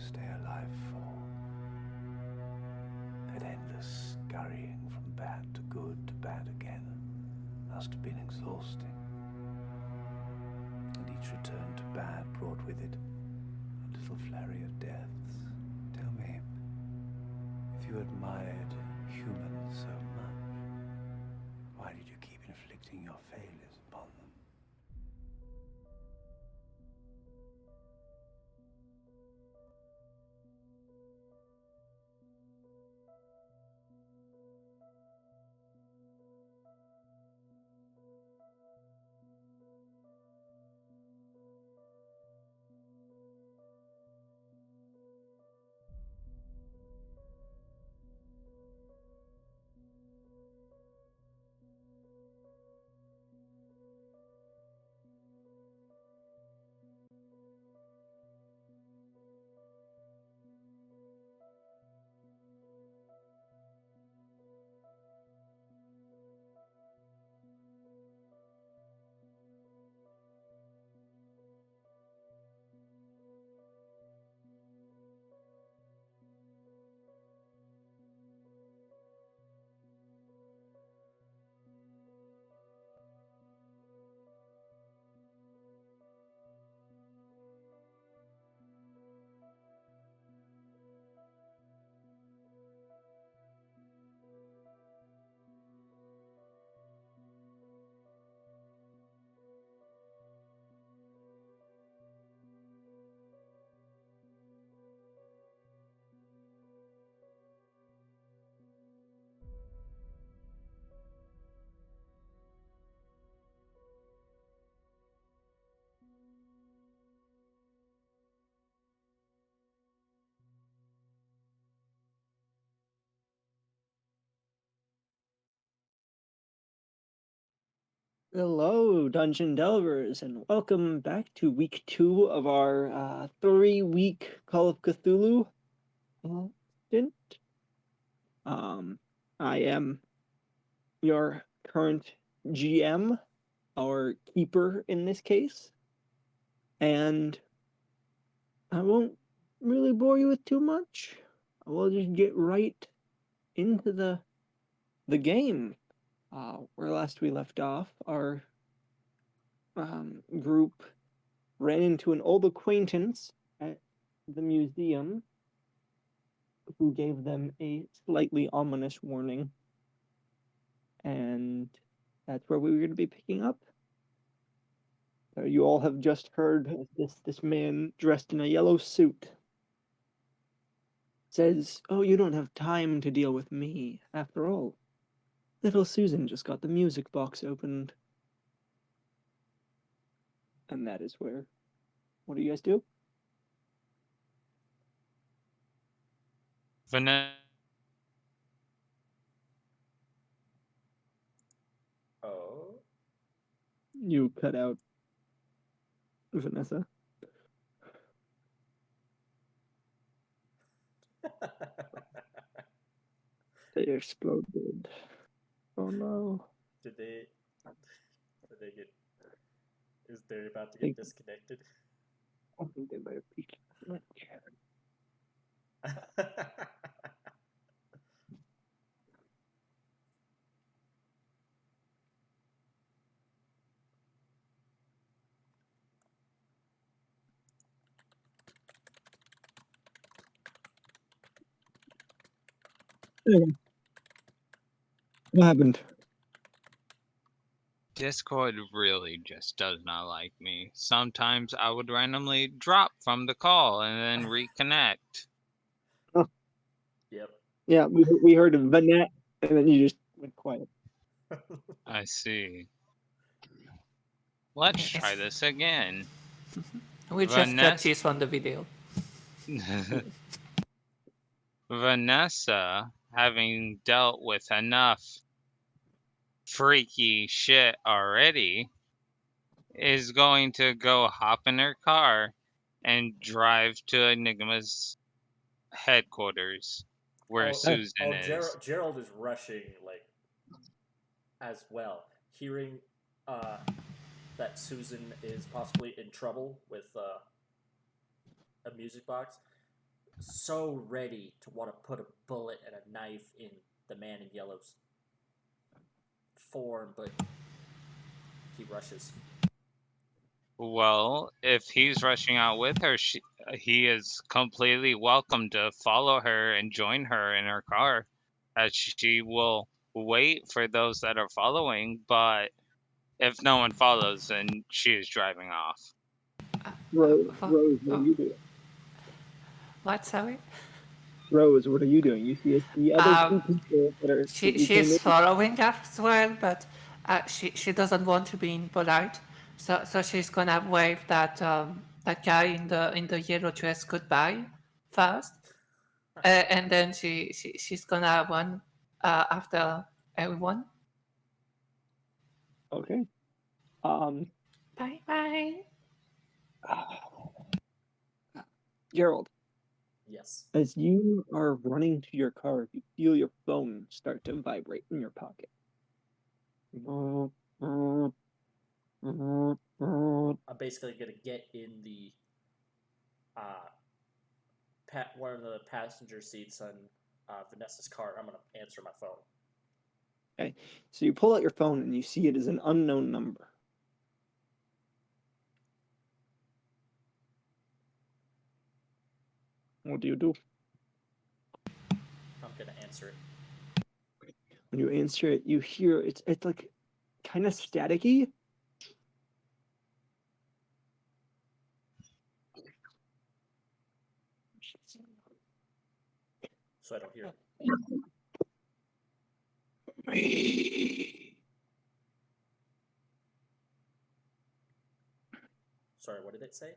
stay alive for? That endless scurrying from bad to good to bad again must have been exhausting. And each return to bad brought with it a little flurry of deaths. Tell me, if you admired humans so much, why did you keep inflicting your failures upon them? Hello, Dungeon Delvers, and welcome back to week 2 of our 3-week Call of Cthulhu stint. I am your current GM, or keeper in this case, and I won't really bore you with too much. I will just get right into the game. Where last we left off, our group ran into an old acquaintance at the museum who gave them a slightly ominous warning. And that's where we were going to be picking up. So you all have just heard this man dressed in a yellow suit says, "Oh, you don't have time to deal with me. After all, little Susan just got the music box opened." And that is where... What do you guys do? Vanessa. Oh. You cut out Vanessa. They exploded. Oh no. Did they get? Is they about to get disconnected? I think they might have peeked. What happened? Discord really just does not like me. Sometimes I would randomly drop from the call and then reconnect. Oh. Yep. Yeah, we heard of Vanette, and then you just went quiet. I see. Let's try this again. We just got cheese on the video. Vanessa, having dealt with enough freaky shit already, is going to go hop in her car and drive to Enigma's headquarters where Susan is. Gerald is rushing like as well, hearing that Susan is possibly in trouble with a music box. so ready to want to put a bullet and a knife in the man in yellow's form, but he rushes. Well, if he's rushing out with her, he is completely welcome to follow her and join her in her car, as she will wait for those that are following, but if no one follows, then she is driving off. Rose, what are you doing? What, sorry? Rose, what are you doing? You see the other two people that are... She's following as well, but she doesn't want to be impolite, so she's gonna wave that that guy in the yellow dress goodbye first, and then she's gonna run after everyone. Okay. Bye bye. Gerald. Yes. As you are running to your car, you feel your phone start to vibrate in your pocket. I'm basically gonna get in the one of the passenger seats on Vanessa's car. I'm gonna answer my phone. Okay, so you pull out your phone and you see it is an unknown number. What do you do? I'm gonna answer it. When you answer it, you hear it's like kind of staticky. So I don't hear it. Sorry, what did it say?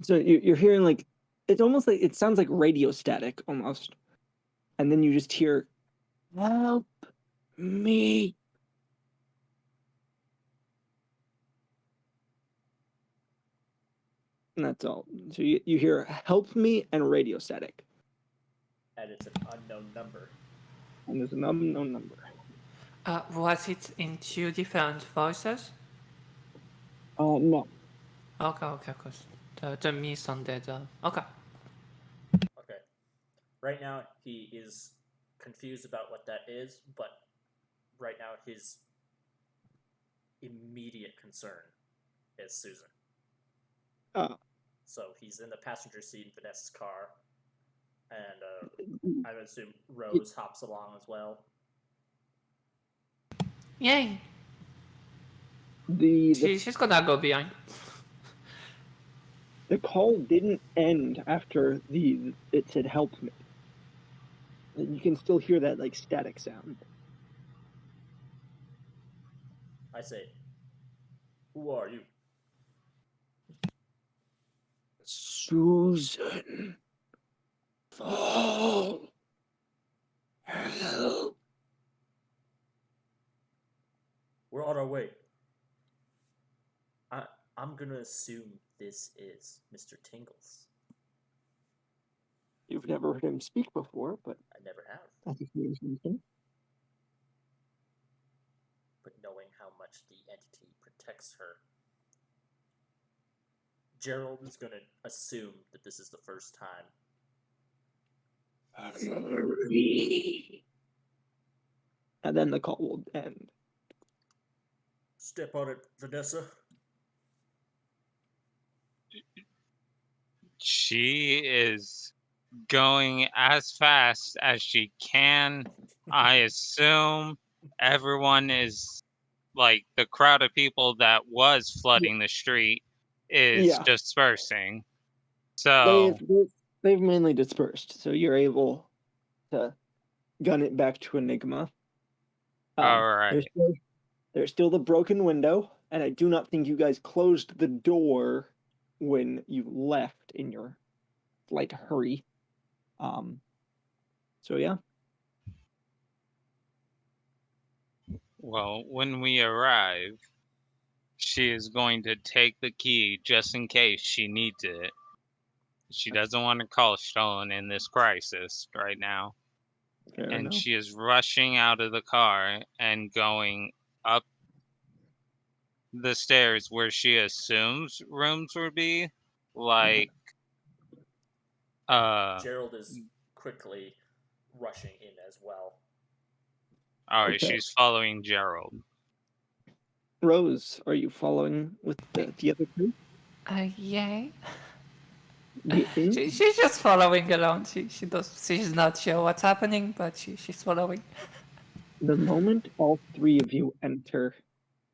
So you're hearing like, it's almost like, it sounds like radio static almost. And then you just hear, help me. And that's all. So you hear help me and radio static. And it's an unknown number. And there's an unknown number. Was it in two different voices? No. Okay, because the me sounded okay. Okay. Right now, he is confused about what that is, but right now his immediate concern is Susan. So he's in the passenger seat in Vanessa's car, and I would assume Rose hops along as well. Yay! She's gonna go behind. The call didn't end after it said help me. You can still hear that like static sound. I say, who are you? Susan. Fall. Help. We're on our way. I'm gonna assume this is Mr. Tingles. You've never heard him speak before, but I never have. I think he is something. But knowing how much the entity protects her, Gerald is gonna assume that this is the first time. And then the call will end. Step on it, Vanessa. She is going as fast as she can. I assume everyone is, like, the crowd of people that was flooding the street is dispersing. So they've mainly dispersed, so you're able to gun it back to Enigma. All right. There's still the broken window, and I do not think you guys closed the door when you left in your slight hurry. So yeah. Well, when we arrive, she is going to take the key just in case she needs it. She doesn't want to call stolen in this crisis right now. Fair and enough. She is rushing out of the car and going up the stairs where she assumes rooms would be, like Gerald is quickly rushing in as well. Alright, Okay. she's following Gerald. Rose, are you following with the other two? Yay. Mhm. She's just following along. She's not sure what's happening, but she's following. The moment all three of you enter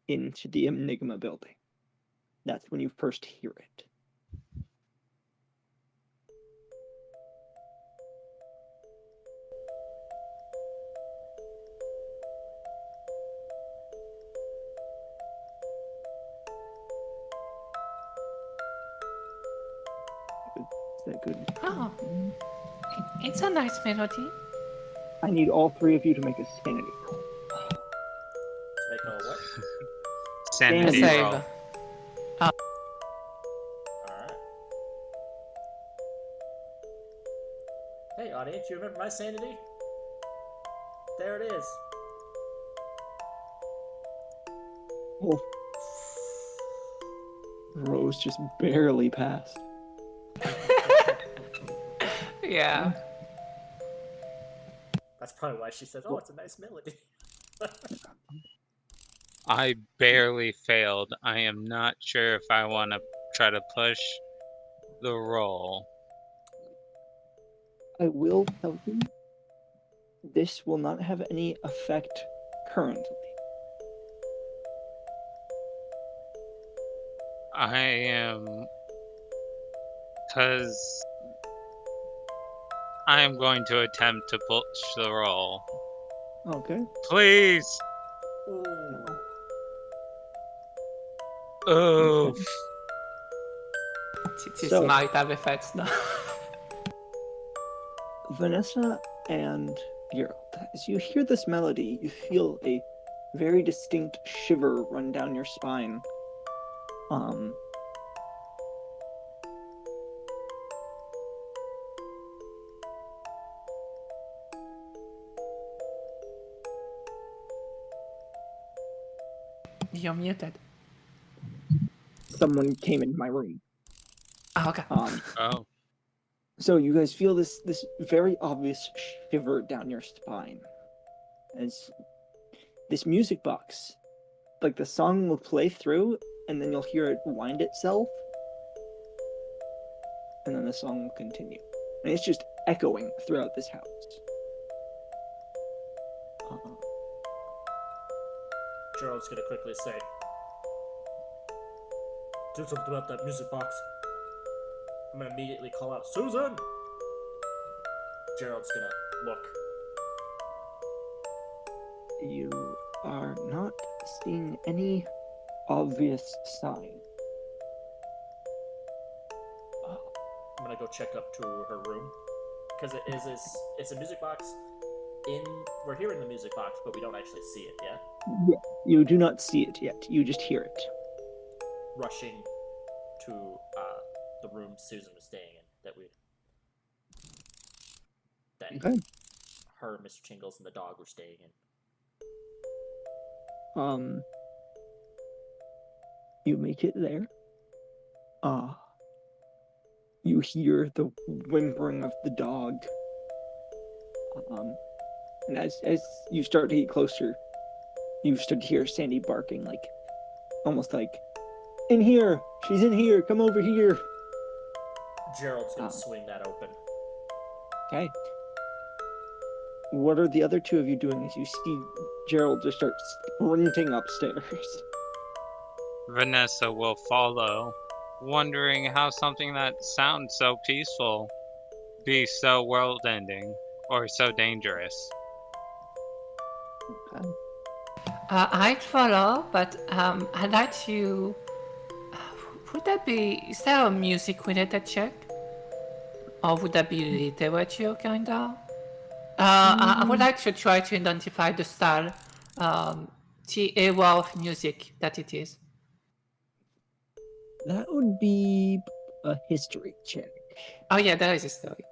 into the Enigma building, that's when you first hear it. Is that good? Oh, it's a nice melody. I need all three of you to make a sanity roll. To make a what? Sanity Sanity. roll. Alright. Hey, audience, you remember my sanity? There it is. Oh. Rose just barely passed. Yeah. That's probably why she said, "Oh, it's a nice melody." I barely failed. I am not sure if I want to try to push the roll. I will tell you, this will not have any effect currently. I am... Because... I am going to attempt to push the roll. Okay. Please! Ooh. Oof. This So- might have effects now. Vanessa and Gerald, as you hear this melody, you feel a very distinct shiver run down your spine. You're muted. Someone came into my room. Oh, okay. Oh. So you guys feel this very obvious shiver down your spine as this music box, like the song will play through, and then you'll hear it wind itself, and then the song will continue, and it's just echoing throughout this house. Gerald's gonna quickly say, "Do something about that music box." I'm gonna immediately call out, "Susan!" Gerald's gonna look. You are not seeing any obvious sign. I'm gonna go check up to her room because it's a music box. We're hearing the music box, but we don't actually see it yet. Yeah, you do not see it yet. You just hear it. Rushing to the room Susan was staying in that Okay. her, Mr. Chingles, and the dog were staying in. You make it there. You hear the whimpering of the dog. And as you start to get closer, you start to hear Sandy barking, like, almost like, "In here! She's in here! Come over here!" Gerald's gonna swing that open. Okay. What are the other two of you doing as you see Gerald just start sprinting upstairs? Vanessa will follow, wondering how something that sounds so peaceful be so world-ending or so dangerous. Okay. I'd follow, but I'd like to. Would that be? Is there a music-related check, or would that be literature kinda? I would like to try to identify the style, the era of music that it is. That would be a history check. Oh yeah, there is a story.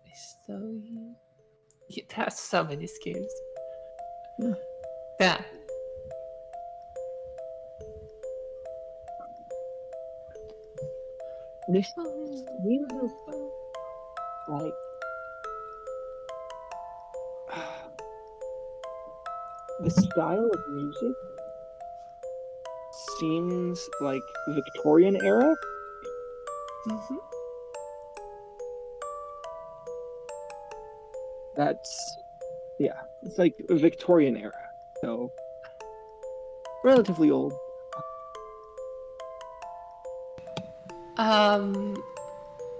History. It has so many skills. Yeah. This seems Like, the style of music seems like Victorian era. Mm-hmm. It's like Victorian era. So, relatively old.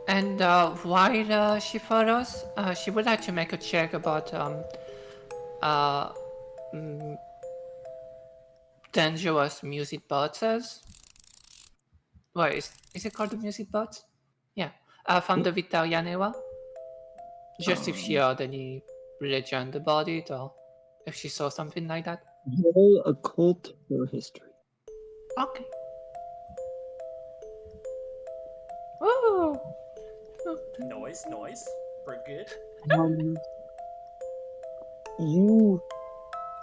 And while she follows, she would like to make a check about uh, mm, dangerous music boxes. What is it called the music box? Yeah, from the Victorian era. Just if she heard any legend about it, or if she saw something like that. Roll occult or history. Okay. Ooh. Noise. We're good.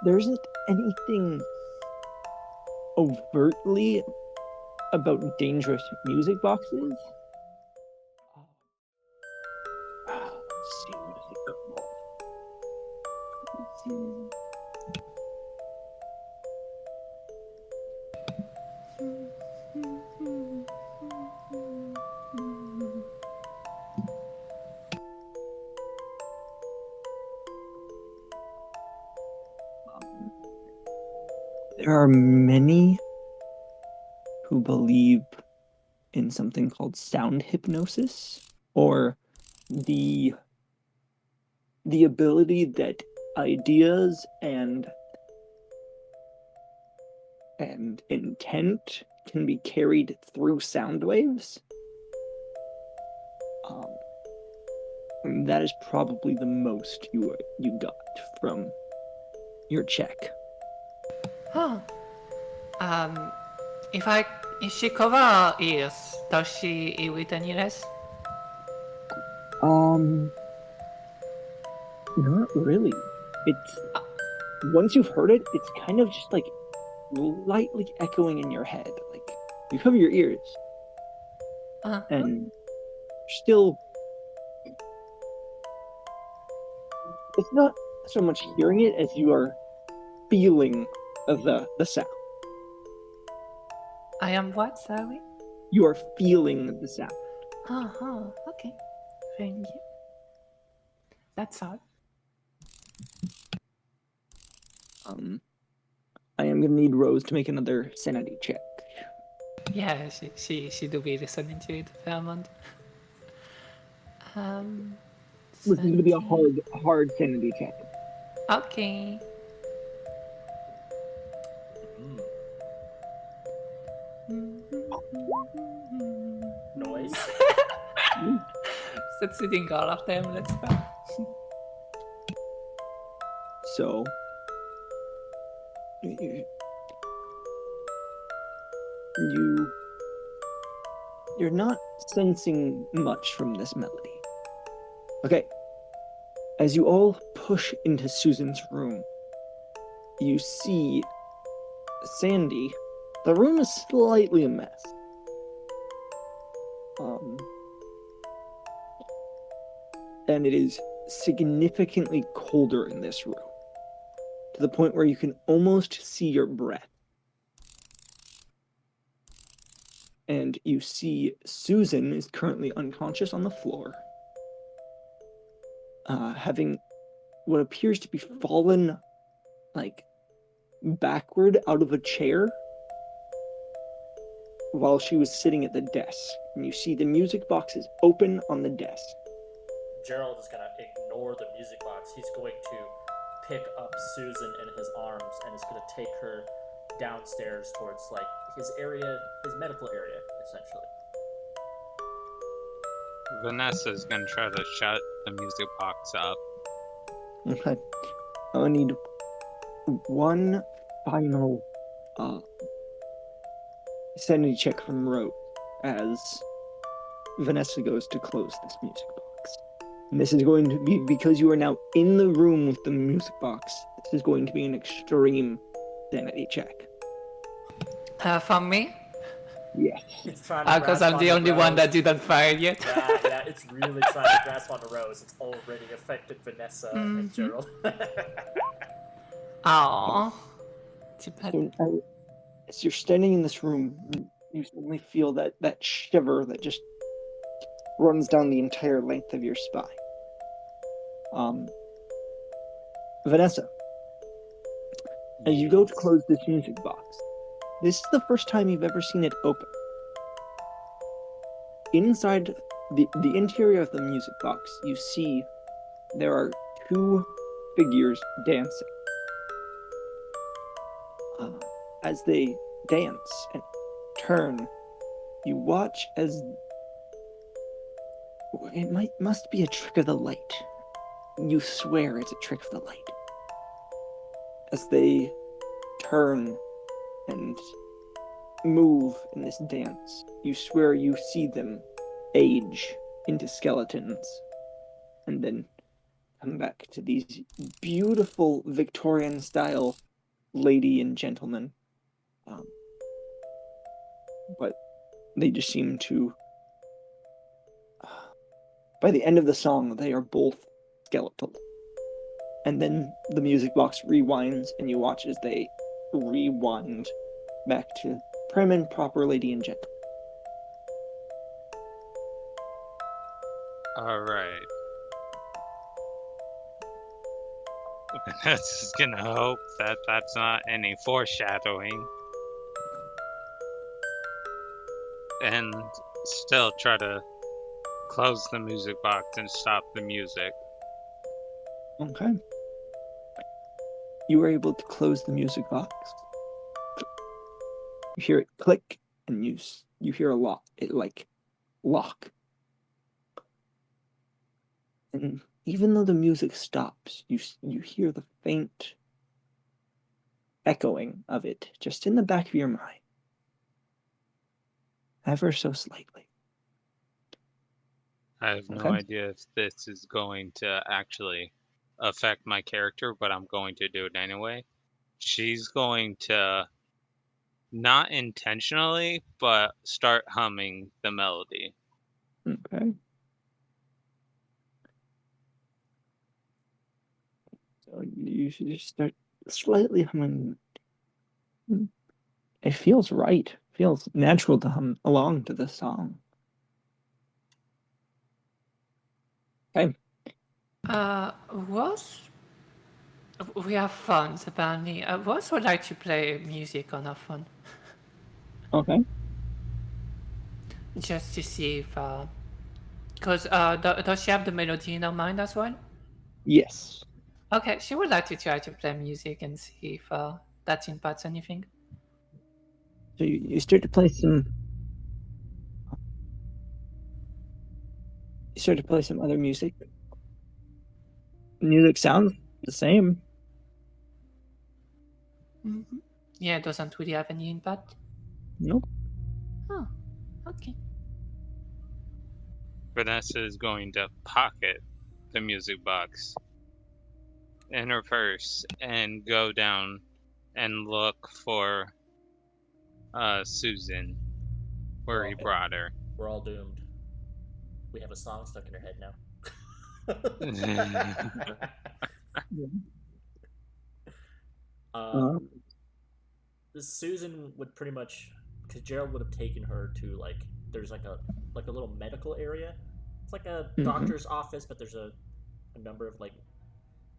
There isn't anything overtly about dangerous music boxes. Let's see, what is it called? There are many who believe in something called sound hypnosis, or the ability that ideas and intent can be carried through sound waves. And that is probably the most you got from your check. Huh. If she cover her ears, does she hear it any less? Not really. It's once you've heard it, it's kind of just like lightly echoing in your head. Like you cover your ears, and still, it's not so much hearing it as you are feeling the sound. I am what, sorry? You are feeling the sound. Okay. Thank you. That's all. I am gonna need Rose to make another sanity check. Yeah, she do be listening to it, Fairmont. This is gonna be a hard sanity check. Okay. Noise. Succeeding all of them, let's go. So, you're not sensing much from this melody. Okay. As you all push into Susan's room, you see Sandy. The room is slightly a mess. And it is significantly colder in this room, to the point where you can almost see your breath. And you see Susan is currently unconscious on the floor, having what appears to be fallen, like, backward out of a chair while she was sitting at the desk. And you see the music box is open on the desk. Gerald is going to ignore the music box. He's going to pick up Susan in his arms and is going to take her downstairs towards, like, his area, his medical area, essentially. Vanessa's gonna try to shut the music box up. Okay. I need one final sanity check from Rose as Vanessa goes to close this music box. And this is going to be, because you are now in the room with the music box, this is going to be an extreme sanity check. From me? Yes. It's trying to Because grasp I'm the on only one that rose. didn't fire yet. Yeah, it's really trying to grasp onto Rose. It's already affected Vanessa and Gerald. Aww. Too bad. So as you're standing in this room, you suddenly feel that shiver that just runs down the entire length of your spine. Vanessa, as you go to close this music box, this is the first time you've ever seen it open. Inside the interior of the music box, you see there are two figures dancing. As they dance and turn, you watch as it must be a trick of the light. You swear it's a trick of the light. As they turn and move in this dance, you swear you see them age into skeletons and then come back to these beautiful Victorian style lady and gentleman. But they just seem to, by the end of the song, they are both skeletal. And then the music box rewinds and you watch as they rewind back to prim and proper lady and gentleman. Alright. Vanessa's gonna hope that that's not any foreshadowing. And still try to close the music box and stop the music. Okay. You were able to close the music box. You hear it click, and you hear a lock. It like lock. And even though the music stops, you hear the faint echoing of it just in the back of your mind, ever so slightly. I have no Okay. idea if this is going to actually affect my character, but I'm going to do it anyway. She's going to, not intentionally, but start humming the melody. Okay. So you should just start slightly humming. It feels right. It feels natural to hum along to the song. Okay. Ross, we have fun, apparently. Ross would like to play music on our phone. Okay. Just to see if, because does she have the melody in her mind as well? Yes. Okay, she would like to try to play music and see if that impacts anything. So you start to play some. You start to play some other music. Music sounds the same. Mm-hmm. Yeah, it doesn't really have any impact. Nope. Oh, okay. Vanessa is going to pocket the music box in her purse and go down and look for Susan, where he brought her. We're all doomed. We have a song stuck in her head now. Um, Susan would pretty much, because Gerald would have taken her to there's like a little medical area. It's like a doctor's office, but there's a number of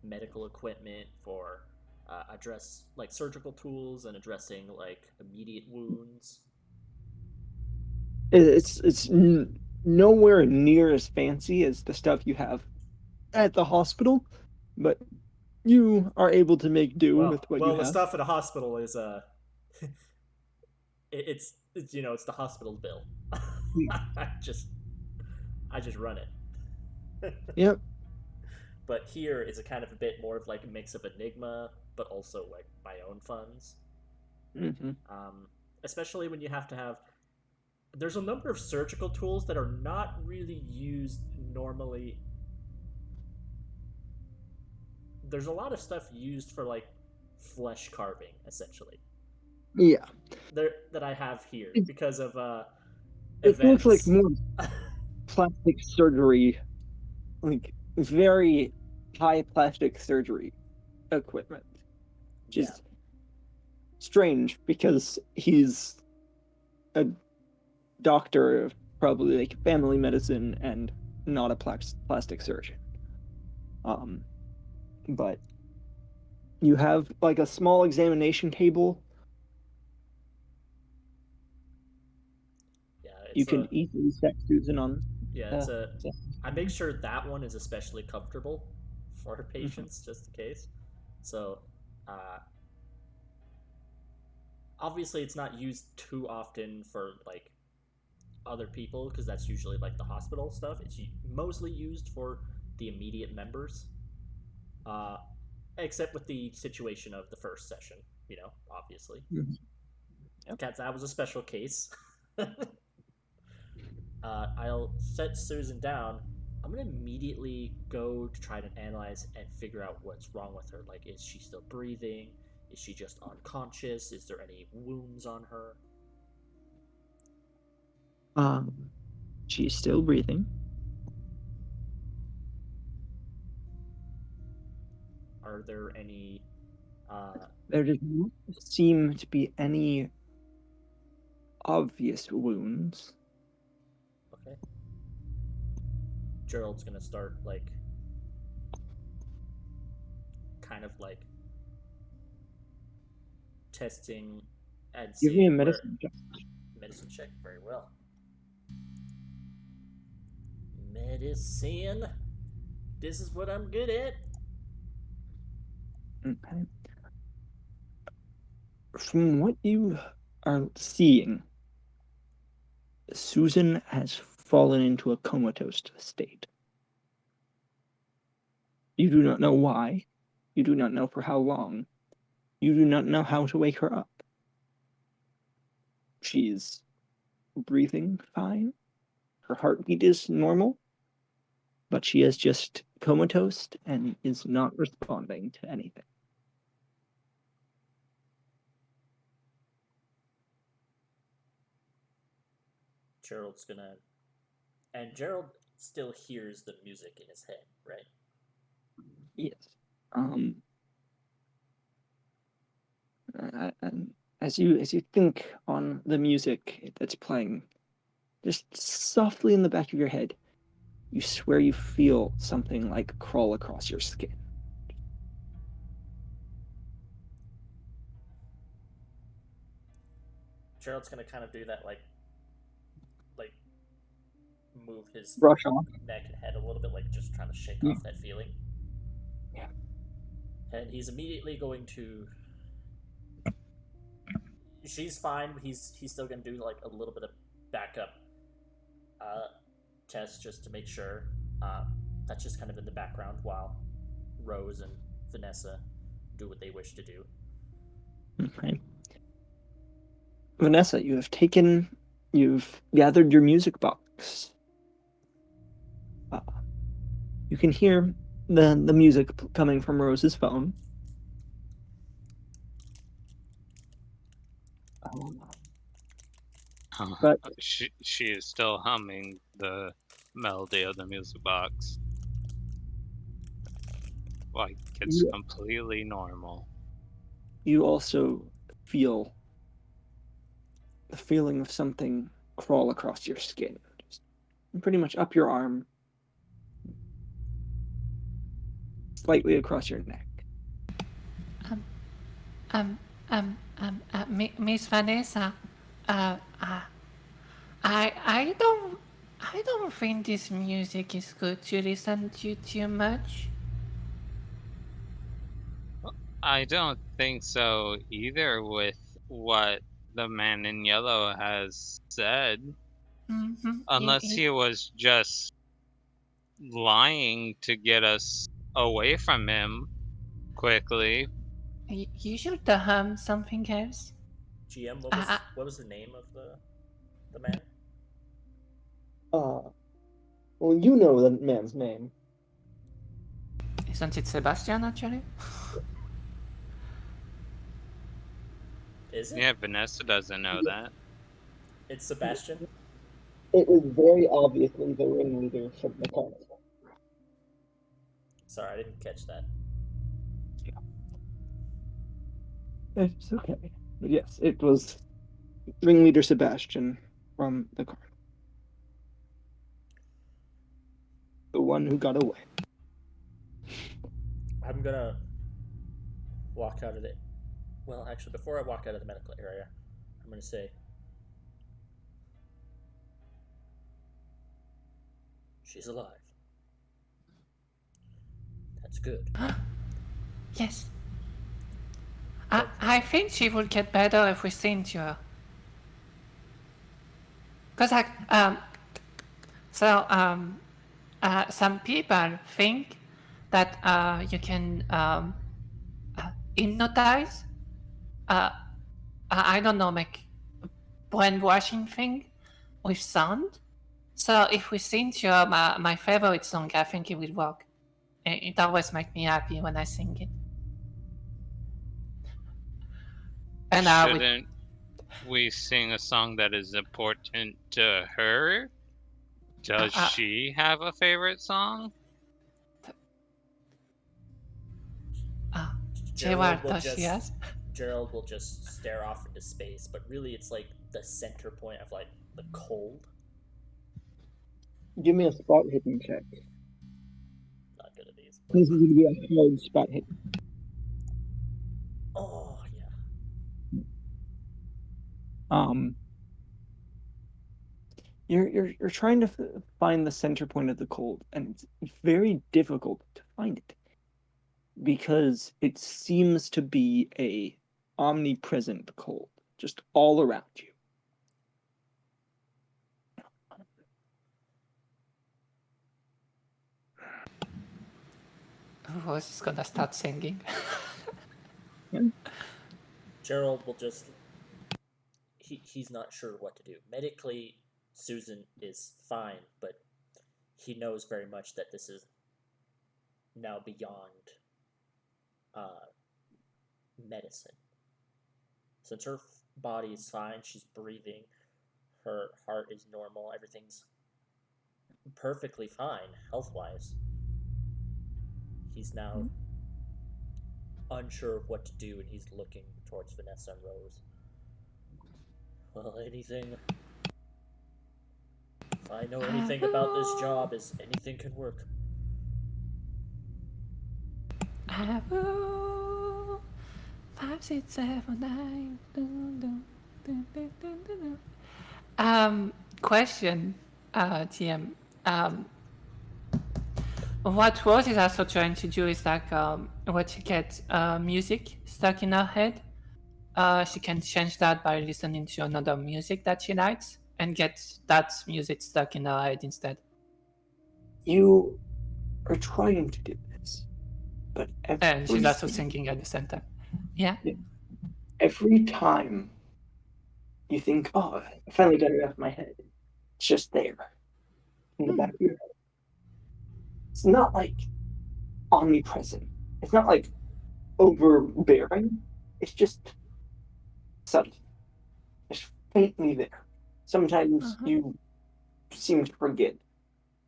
medical equipment for address surgical tools and addressing immediate wounds. It's nowhere near as fancy as the stuff you have at the hospital, but you are able to make do with what you have. The stuff at a hospital is it's it's the hospital bill. I just run it. Yep. But here it's a kind of a bit more of a mix of Enigma, but also my own funds. Especially when you have to have. There's a number of surgical tools that are not really used normally. There's a lot of stuff used for flesh carving, essentially. Yeah. that I have here It- because of It looks like events. more plastic surgery, like very high plastic surgery equipment. Which Yeah. is strange because he's a doctor of probably like family medicine and not a plastic surgeon. But you have like a small examination table. Yeah, You it's can a easily set Susan on. yeah, it's a. I make sure that one is especially comfortable for patients, just in case. So, uh, obviously, it's not used too often for like other people because that's usually like the hospital stuff. It's mostly used for the immediate members, uh, except with the situation of the first session. Obviously, Mhm. Yep. that was a special case. I'll set Susan down. I'm gonna immediately go to try to analyze and figure out what's wrong with her. Like, is she still breathing? Is she just unconscious? Is there any wounds on her? She's still breathing. Are there any? There does not seem to be any obvious wounds. Okay. Gerald's gonna start like, kind of like testing and Give me a seeing where medicine check. medicine check. Very well. Medicine. This is what I'm good at. Okay. From what you are seeing, Susan has fallen into a comatose state. You do not know why. You do not know for how long. You do not know how to wake her up. She's breathing fine. Her heartbeat is normal, but she is just comatose and is not responding to anything. Gerald's gonna, and Gerald still hears the music in his head, right? Yes. And as you think on the music that's playing, just softly in the back of your head, you swear you feel something like crawl across your skin. Gerald's gonna kind of do that, like move his Brush off. neck and head a little bit, like just trying to shake Yeah. off that feeling. Yeah. And he's immediately going to. She's fine, but he's still gonna do like a little bit of backup test just to make sure. That's just kind of in the background while Rose and Vanessa do what they wish to do. Okay. Vanessa, you've gathered your music box. You can hear the music coming from Rose's phone. But She is still humming the melody of the music box. Like it's completely normal. you also feel the feeling of something crawl across your skin, just pretty much up your arm, slightly across your neck. Miss Vanessa, uh, uh, I don't think this music is good to listen to too much. I don't think so either with what the man in yellow has said. Mm-hmm. Unless he was just lying to get us away from him quickly. You should something else. GM, Uh, what was the name of the man? Well, you know the man's name. Isn't it Sebastian actually? Is it? Yeah, Vanessa doesn't know that. It's Sebastian? It was very obviously the ringleader from the carnival. Sorry, I didn't catch that. It's okay. But yes, it was ringleader Sebastian from the carnival. The one who got away. I'm gonna walk out of it. Well, actually, before I walk out of the medical area, I'm gonna say, she's alive. That's good. Yes. I think she will get better if we sing to her. Because some people think that you can hypnotize. I don't know, make brainwashing thing with sound. So if we sing to her my favorite song, I think it will work. It always makes me happy when I sing it. And Shouldn't we sing a song that is important to her? Does she have a favorite song? Gerald, does she ask? Gerald will just stare off into space, but really it's like the center point of like the cold. Give me a spot hidden check. Not good at these. This is going to be a hard spot hidden. Oh yeah. You're trying to find the center point of the cold, and it's very difficult to find it because it seems to be a omnipresent cold, just all around you. Rose is gonna start singing. Gerald will just he's not sure what to do. Medically, Susan is fine, but he knows very much that this is now beyond medicine. Since her body is fine, she's breathing, her heart is normal, everything's perfectly fine health-wise. He's now unsure of what to do, and he's looking towards Vanessa and Rose. Well, anything. If I know anything about this job, is anything can work. Arrow 5, 6, 7, 9. Question, TM. What Rose is also trying to do is like when she gets music stuck in her head, she can change that by listening to another music that she likes and get that music stuck in her head instead. You are trying to do this, but And she's also singing at the same time. Yeah. Every time you think, oh, I finally got it off my head, it's just there in the back of your head. It's not like omnipresent. It's not like overbearing. It's just subtle. It's faintly there. Sometimes you seem to forget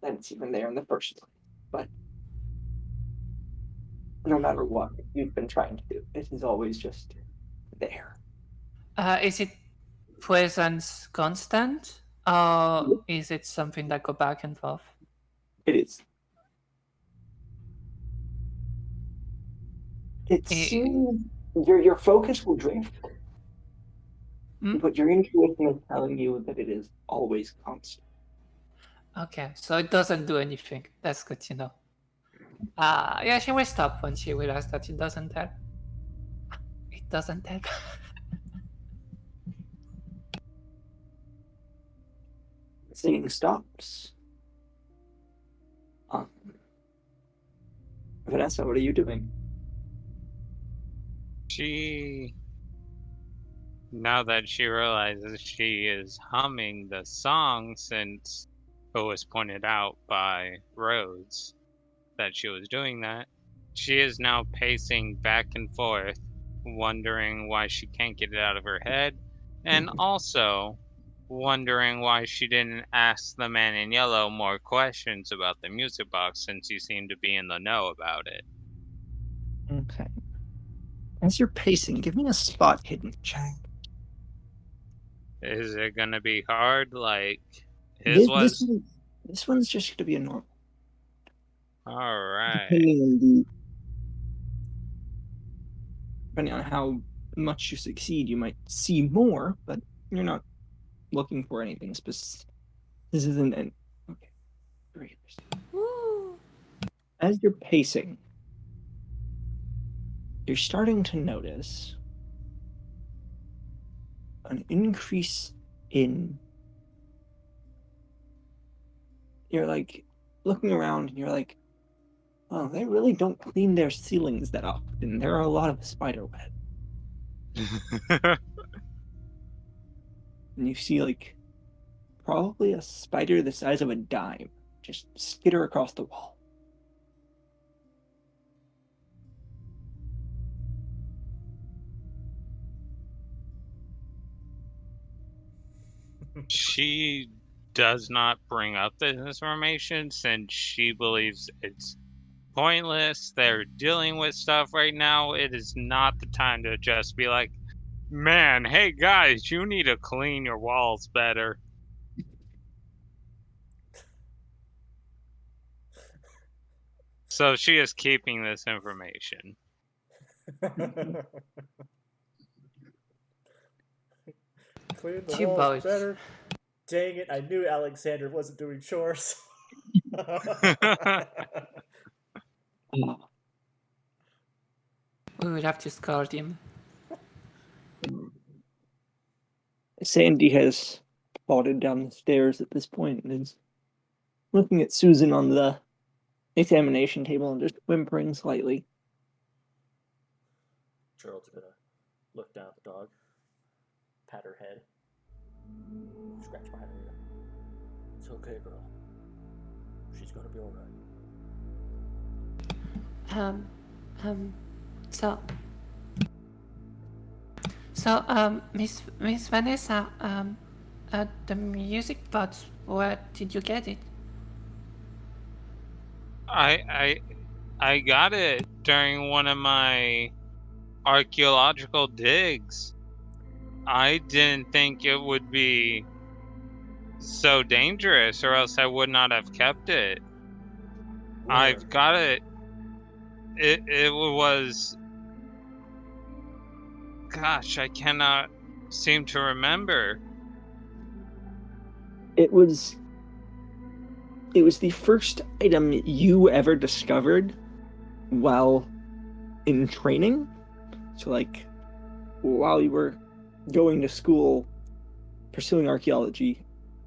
that it's even there in the first place. But no matter what you've been trying to do, it is always just there. Is it presence constant, or is it something that go back and forth? It is. It seems your focus will drift, but your intuition is telling you that it is always constant. Okay, so it doesn't do anything. That's good to know. Yeah, she will stop when she realizes that it doesn't help. It doesn't help. Singing stops. Vanessa, what are you doing? Now that she realizes she is humming the song since it was pointed out by Rhodes that she was doing that, she is now pacing back and forth wondering why she can't get it out of her head, and also wondering why she didn't ask the man in yellow more questions about the music box since he seemed to be in the know about it. Okay. As you're pacing, give me a spot hidden check. Is it gonna be hard like his was? This one's just going to be a normal. Alright. Depending on how much you succeed, you might see more, but you're not looking for anything specific. This isn't an okay. Great. Woo. As you're pacing, you're starting to notice an increase in. You're like looking around and you're like, oh, they really don't clean their ceilings that often. There are a lot of spider web. And you see like probably a spider the size of a dime just skitter across the wall. She does not bring up this information since she believes it's pointless. They're dealing with stuff right now. It is not the time to just be like, man, hey guys, you need to clean your walls better. So she is keeping this information. Clean the You walls both. better. Dang it, I knew Alexander wasn't doing chores. We would have to scold him. Sandy has plodded down the stairs at this point and is looking at Susan on the examination table and just whimpering slightly. Gerald's gonna look down at the dog, pat her head, scratch behind her ear. It's okay, girl. She's gonna be alright. Miss Vanessa, the music box, where did you get it? I got it during one of my archaeological digs. I didn't think it would be so dangerous, or else I would not have kept it. Where? I've got it. It was. Gosh, I cannot seem to remember. It was the first item you ever discovered while in training. So like while you were going to school pursuing archaeology,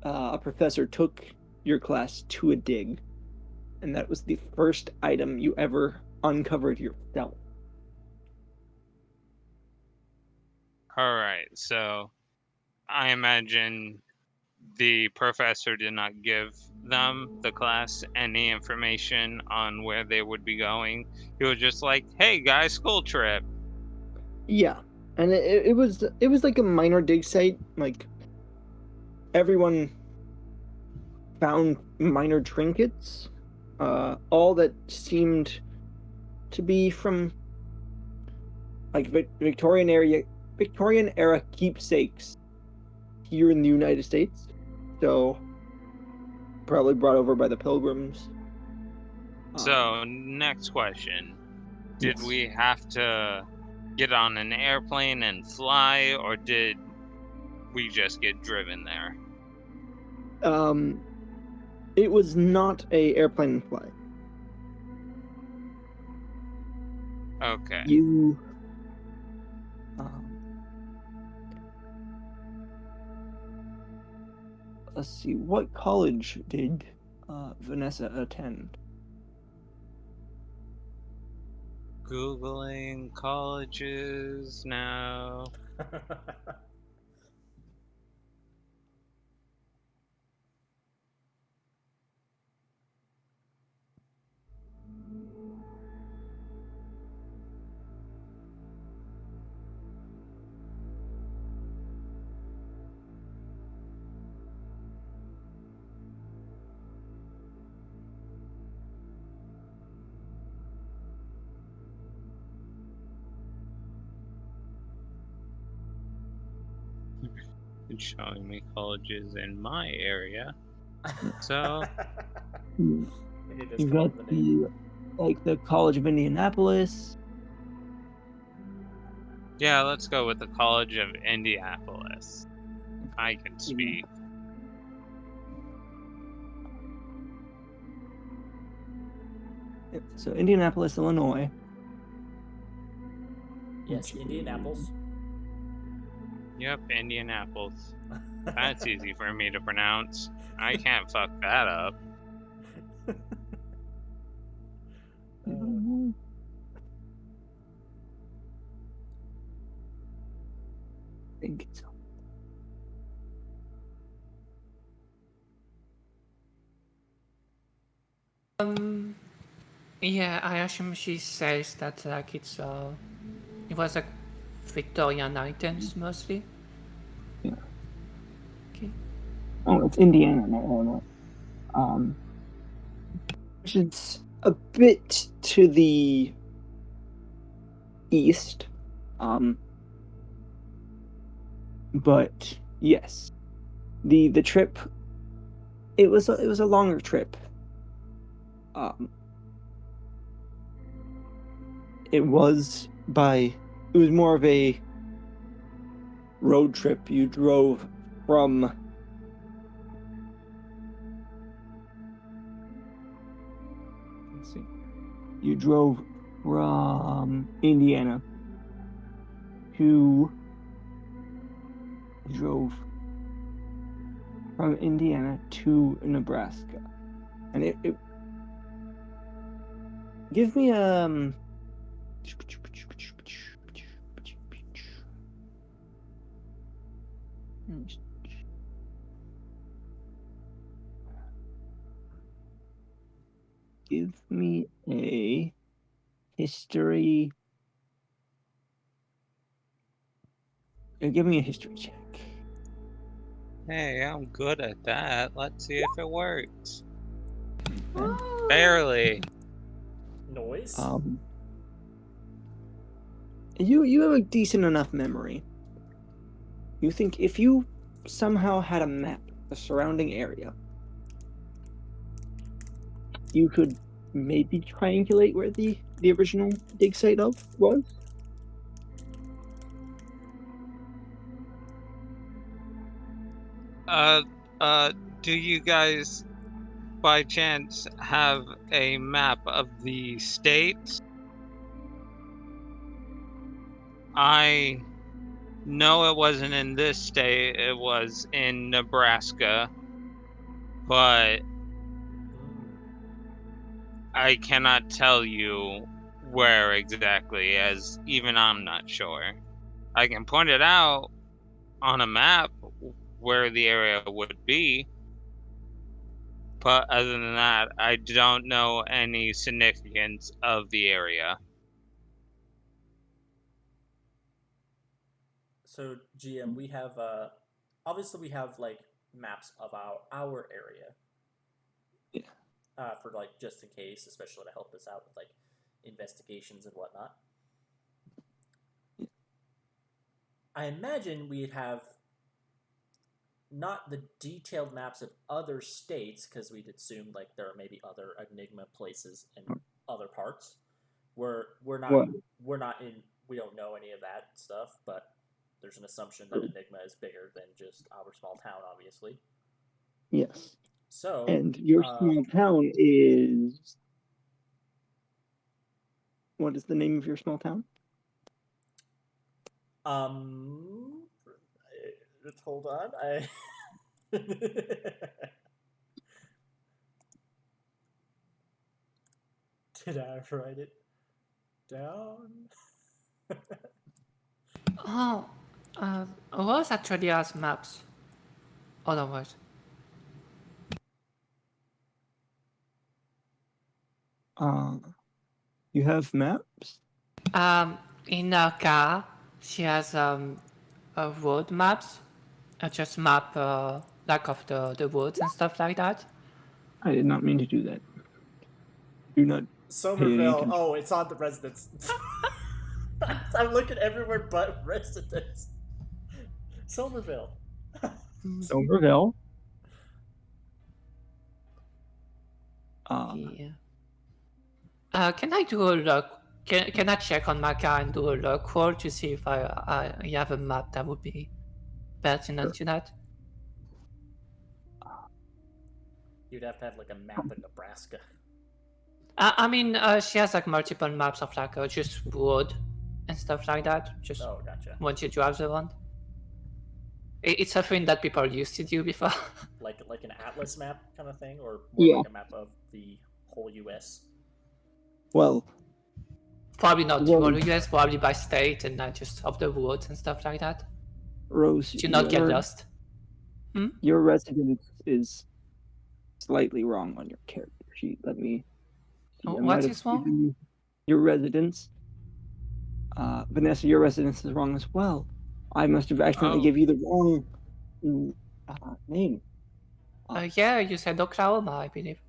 a professor took your class to a dig, and that was the first item you ever uncovered yourself. Alright, so I imagine the professor did not give them, the class, any information on where they would be going. He was just like, hey guys, school trip. Yeah, and it was like a minor dig site. Like everyone found minor trinkets, all that seemed to be from like Victorian era keepsakes here in the United States. So probably brought over by the Pilgrims. So, next question. Did Yes. we have to get on an airplane and fly, or did we just get driven there? It was not a airplane flight. Okay. You let's see, what college did Vanessa attend? Googling colleges now. It's showing me colleges in my area. So Hmm. We need to You've come up got with a name. the College of Indianapolis. yeah, let's go with the College of Indianapolis. I can speak. So Indianapolis, Illinois. Yes, Indianapolis. Yep, Indianapolis. That's easy for me to pronounce. I can't fuck that up. I think so. Yeah, I assume she says that like it was like Victorian items mostly. Yeah. Okay. Oh, it's Indiana, not Illinois. Which is a bit to the east. But yes, the trip. It was a longer trip. It was more of a road trip. You drove from let's see. You drove from Indiana to Nebraska. And it give me give me a history. Give me a history check. Hey, I'm good at that. Let's see if it works. Oh. Barely. Noise? You have a decent enough memory. You think if you somehow had a map of the surrounding area, you could maybe triangulate where the original dig site was? Do you guys by chance have a map of the states? I know it wasn't in this state, it was in Nebraska, but I cannot tell you where exactly, as even I'm not sure. I can point it out on a map where the area would be, but other than that, I don't know any significance of the area. So GM, we have obviously we have like maps of our area. Yeah. For like just in case, especially to help us out with like investigations and whatnot. I imagine we'd have not the detailed maps of other states because we'd assume like there are maybe other Enigma places in other parts. We're not What? we're not in we don't know any of that stuff, but there's an assumption that Enigma is bigger than just our small town, obviously. Yes. So And your small town is what is the name of your small town? Hold on. Did I write it down? Was actually has maps. Otherwise. You have maps? In her car, she has road maps. Just map like of the woods and stuff like that. I did not mean to do that. Do not pay any Somerville. attention. Oh, it's on the residence. I'm looking everywhere but residence. Somerville. Somerville. Yeah. Can I do a look? Can I check on my car and do a look roll to see if I have a map that would be pertinent to that? You'd have to have like a map of Nebraska. I mean, she has like multiple maps of like just wood and stuff like that. Just Oh, gotcha. when she drives around. It's a thing that people used to do before. Like an atlas map kind of thing, or more like a map of the whole U.S. Well, Probably not Well- all US, probably by state and not just of the woods and stuff like that. Rose, Do not get lost. your residence is slightly wrong on your character sheet. Let me see. I What might have is wrong? given you your residence. Vanessa, your residence is wrong as well. I must have accidentally Oh. give you the wrong name. Yeah, you said Oklahoma, I believe.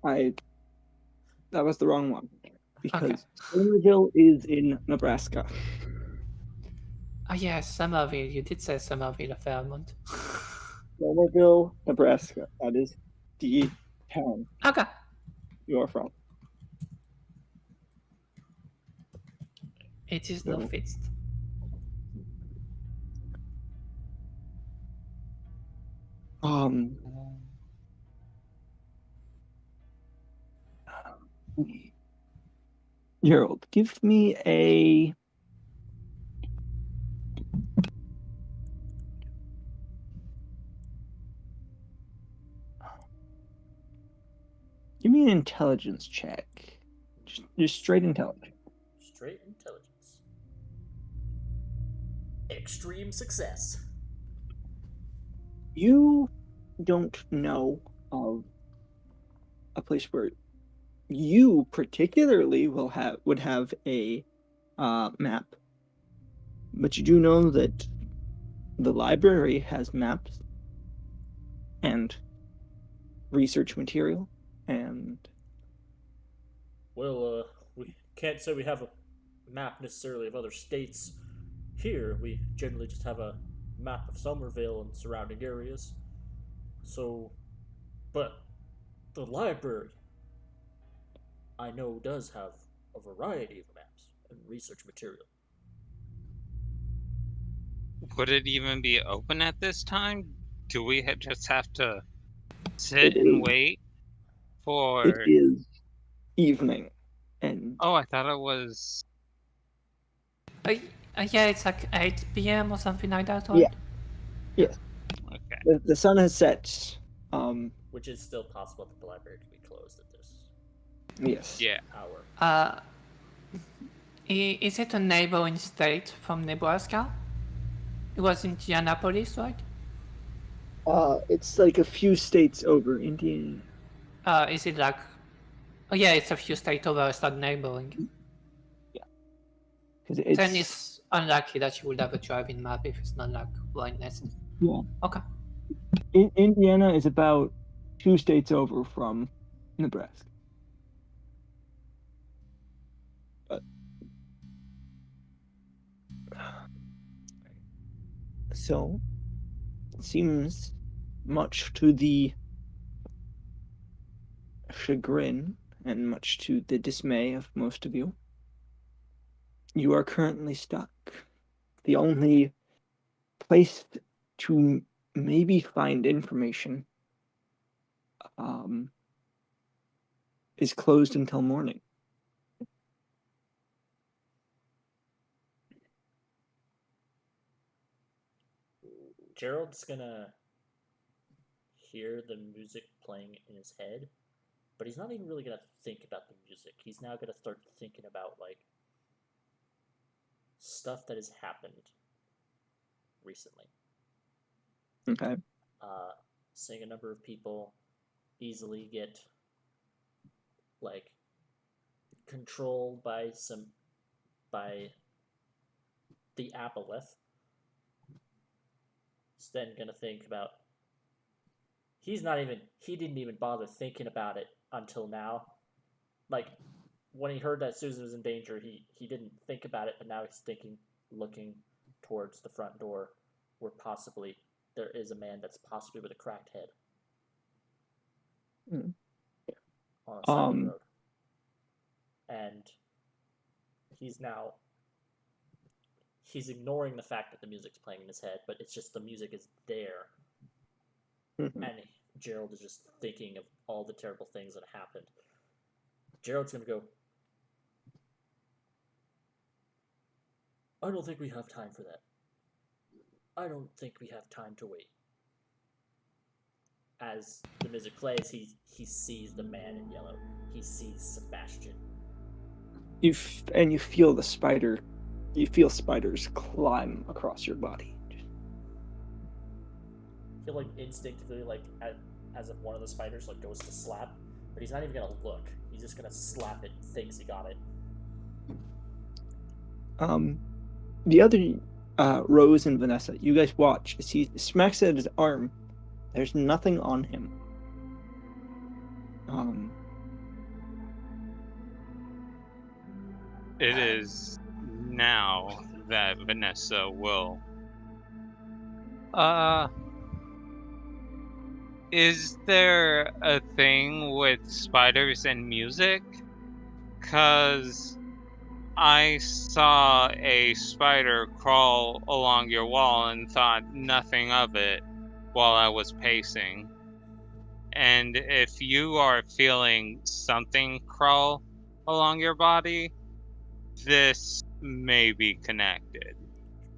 That was the wrong one. Because Somerville is in Nebraska. Oh yeah, Somerville. You did say Somerville a fair amount. Somerville, Nebraska. That is the town Okay. you are from. It is not fixed. Gerald, give me a an intelligence check. Just straight intelligence. Straight intelligence. Extreme success. You don't know of a place where you particularly would have a map, but you do know that the library has maps and research material, and Well, we can't say we have a map necessarily of other states here. We generally just have a map of Somerville and surrounding areas. So, but the library, I know, does have a variety of maps and research material. Would it even be open at this time? Do we just have to sit It and is. wait for? It is evening, and Oh, I thought it was. Yeah, it's like 8 p.m. or something like that, right? Yeah. Yes. Okay. The sun has set. Which is still possible that the library could be closed at this Yes. Yeah. hour. Is it a neighboring state from Nebraska? It was Indianapolis, right? It's like a few states over Indiana. Is it like? Oh yeah, it's a few states over. It's not neighboring. Because Then it's unlikely that you would have a driving map if it's not like right next. Yeah. Okay. Indiana is about 2 states over from Nebraska. So, it seems much to the chagrin and much to the dismay of most of you, you are currently stuck. The only place to maybe find information is closed until morning. Gerald's gonna hear the music playing in his head, but he's not even really gonna think about the music. He's now gonna start thinking about like stuff that has happened recently. Okay. Seeing a number of people easily get like controlled by the Aboleth. He's then gonna think about he didn't even bother thinking about it until now. Like when he heard that Susan was in danger, he didn't think about it, but now he's looking towards the front door where possibly there is a man that's possibly with a cracked head Mm. on the side of the Um, road. And he's ignoring the fact that the music's playing in his head, but it's just the music is there. Mhm. And Gerald is just thinking of all the terrible things that happened. Gerald's going to go, I don't think we have time for that. I don't think we have time to wait. As the music plays, he sees the man in yellow. He sees Sebastian. You feel the spider. You feel spiders climb across your body. He'll like instinctively, like as if one of the spiders like goes to slap, but he's not even gonna look. He's just gonna slap it. Thinks he got it. The other Rose and Vanessa, you guys watch as he smacks at his arm. There's nothing on him. It is now that Vanessa will. Is there a thing with spiders and music? 'Cause I saw a spider crawl along your wall and thought nothing of it while I was pacing. And if you are feeling something crawl along your body, this may be connected.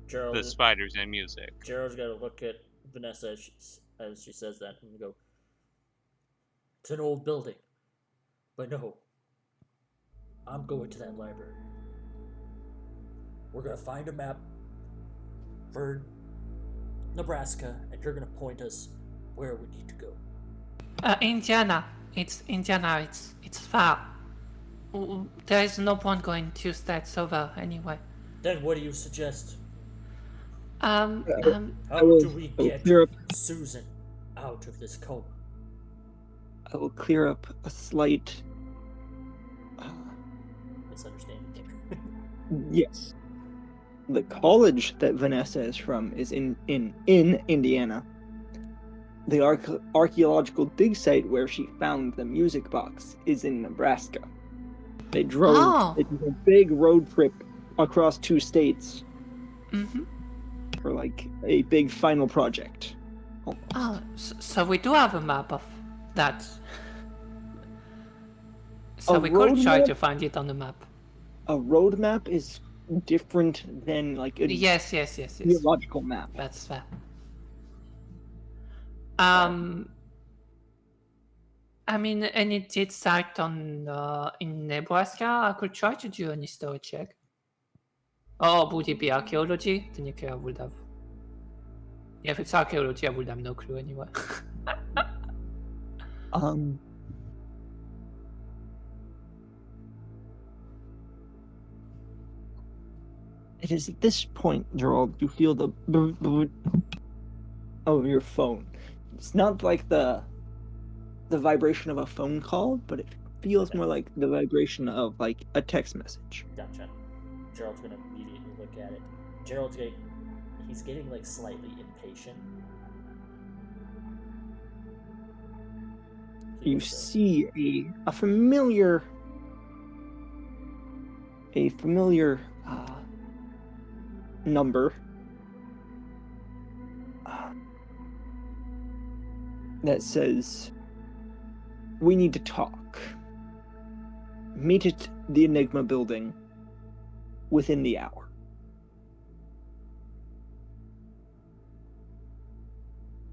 The spiders and music. Gerald's got to look at Vanessa as she says that and go, it's an old building. But no, I'm going to that library. We're going to find a map for Nebraska, and you're going to point us where we need to go. Indiana. It's Indiana. It's far. There is no point going 2 states over anyway. Then what do you suggest? How do we get Susan out of this coma? I will clear up a slight misunderstanding. Yes. The college that Vanessa is from is in Indiana. The archaeological dig site where she found the music box is in Nebraska. They drove a big road trip across 2 states for like a big final project. So we do have a map of that. So we could try to find it on the map. A road map is different than like a yes. geological map. That's fair. I mean, any dig site on in Nebraska, I could try to do an history check. Or would it be archaeology? Technically, I would have. Yeah, if it's archaeology, I would have no clue anyway. It is at this point, Gerald, you feel the of your phone. It's not like the vibration of a phone call, but it feels more like the vibration of like a text message. Gotcha. Gerald's gonna immediately look at it. He's getting like slightly impatient. You see a familiar number that says, "We need to talk. Meet at the Enigma building within the hour."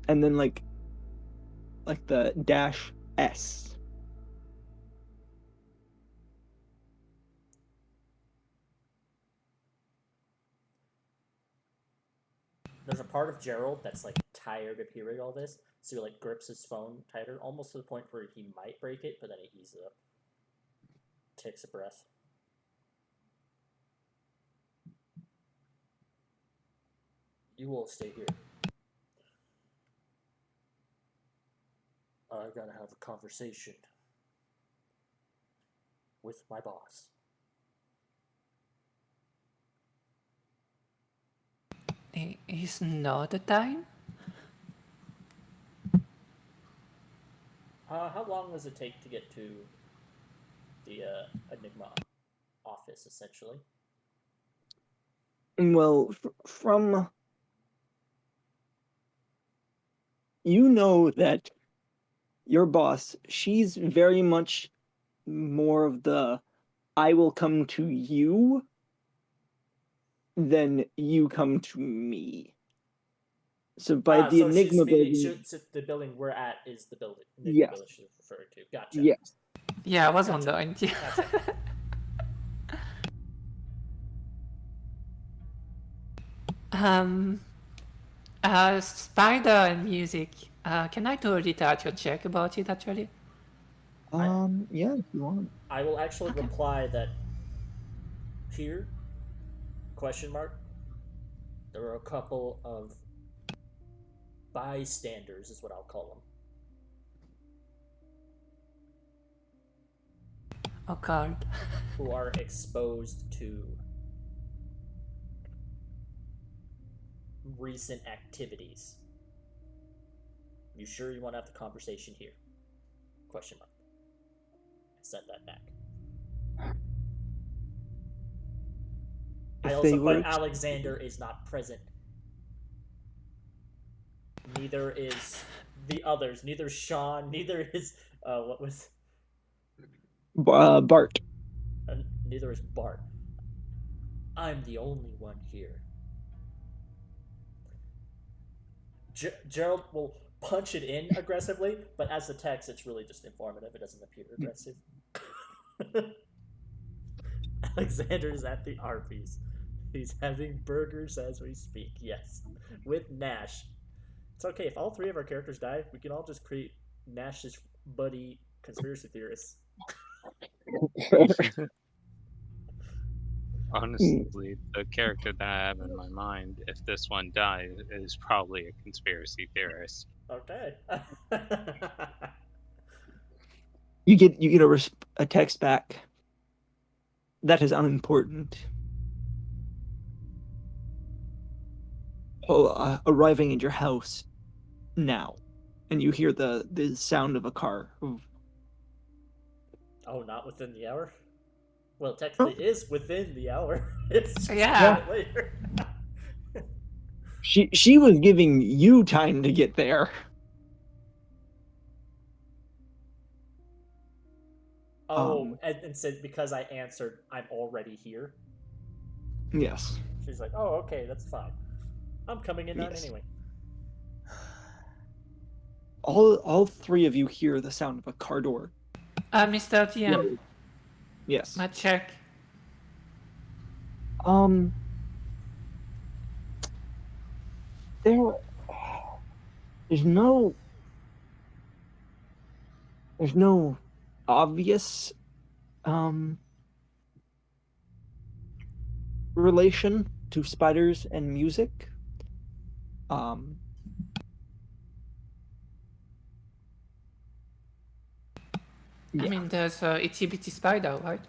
And then like the -S. There's a part of Gerald that's like tired of hearing all this, so he like grips his phone tighter, almost to the point where he might break it, but then he eases up. Takes a breath. You will stay here. I gotta have a conversation with my boss. is not the time. How long does it take to get to the Enigma office, essentially? Well, from you know that your boss, she's very much more of the I will come to you than you come to me. So by the So she's Enigma meaning building, the building we're at is the building. Enigma yes, building she's referring to. Gotcha. yes. Yeah, I was Gotcha. wondering. Gotcha. um, spider and music. Can I do a literature check about it actually? Yeah, if you want. I will actually Okay. reply that here, question mark, there are a couple of bystanders, is what I'll call them. Oh God. Who are exposed to recent activities. You sure you want to have the conversation here? Question mark. I sent that back. I also put Alexander is not present. Neither is the others. Neither Sean. Neither is what was Bart. neither is Bart. I'm the only one here. Gerald will punch it in aggressively, but as the text, it's really just informative. It doesn't appear aggressive. Alexander's at the Arby's. He's having burgers as we speak. Yes, with Nash. It's okay if all three of our characters die. We can all just create Nash's buddy conspiracy theorists. Honestly, the character that I have in my mind, if this one dies, is probably a conspiracy theorist. Okay. You get a text back. That is unimportant. Arriving at your house now, and you hear the sound of a car. Oh, not within the hour? Well, it technically is within the hour. It's just Yeah. a bit later. She was giving you time to get there. Oh, and said because I answered, I'm already here. Yes. She's like, oh, okay, that's fine. I'm coming in on anyway. All three of you hear the sound of a car door. Mr. DM. Yes. My check. There's no obvious relation to spiders and music. I mean, there's a Itsy Bitsy Spider, right?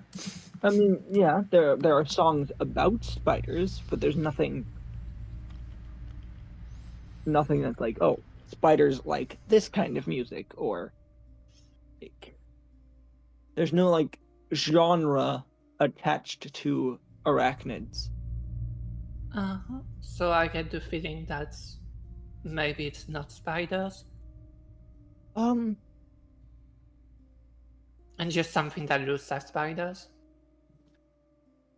I mean, yeah, there are songs about spiders, but there's nothing that's like, oh, spiders like this kind of music, or like, there's no like genre attached to arachnids. So I get the feeling that maybe it's not spiders. And just something that looks like spiders.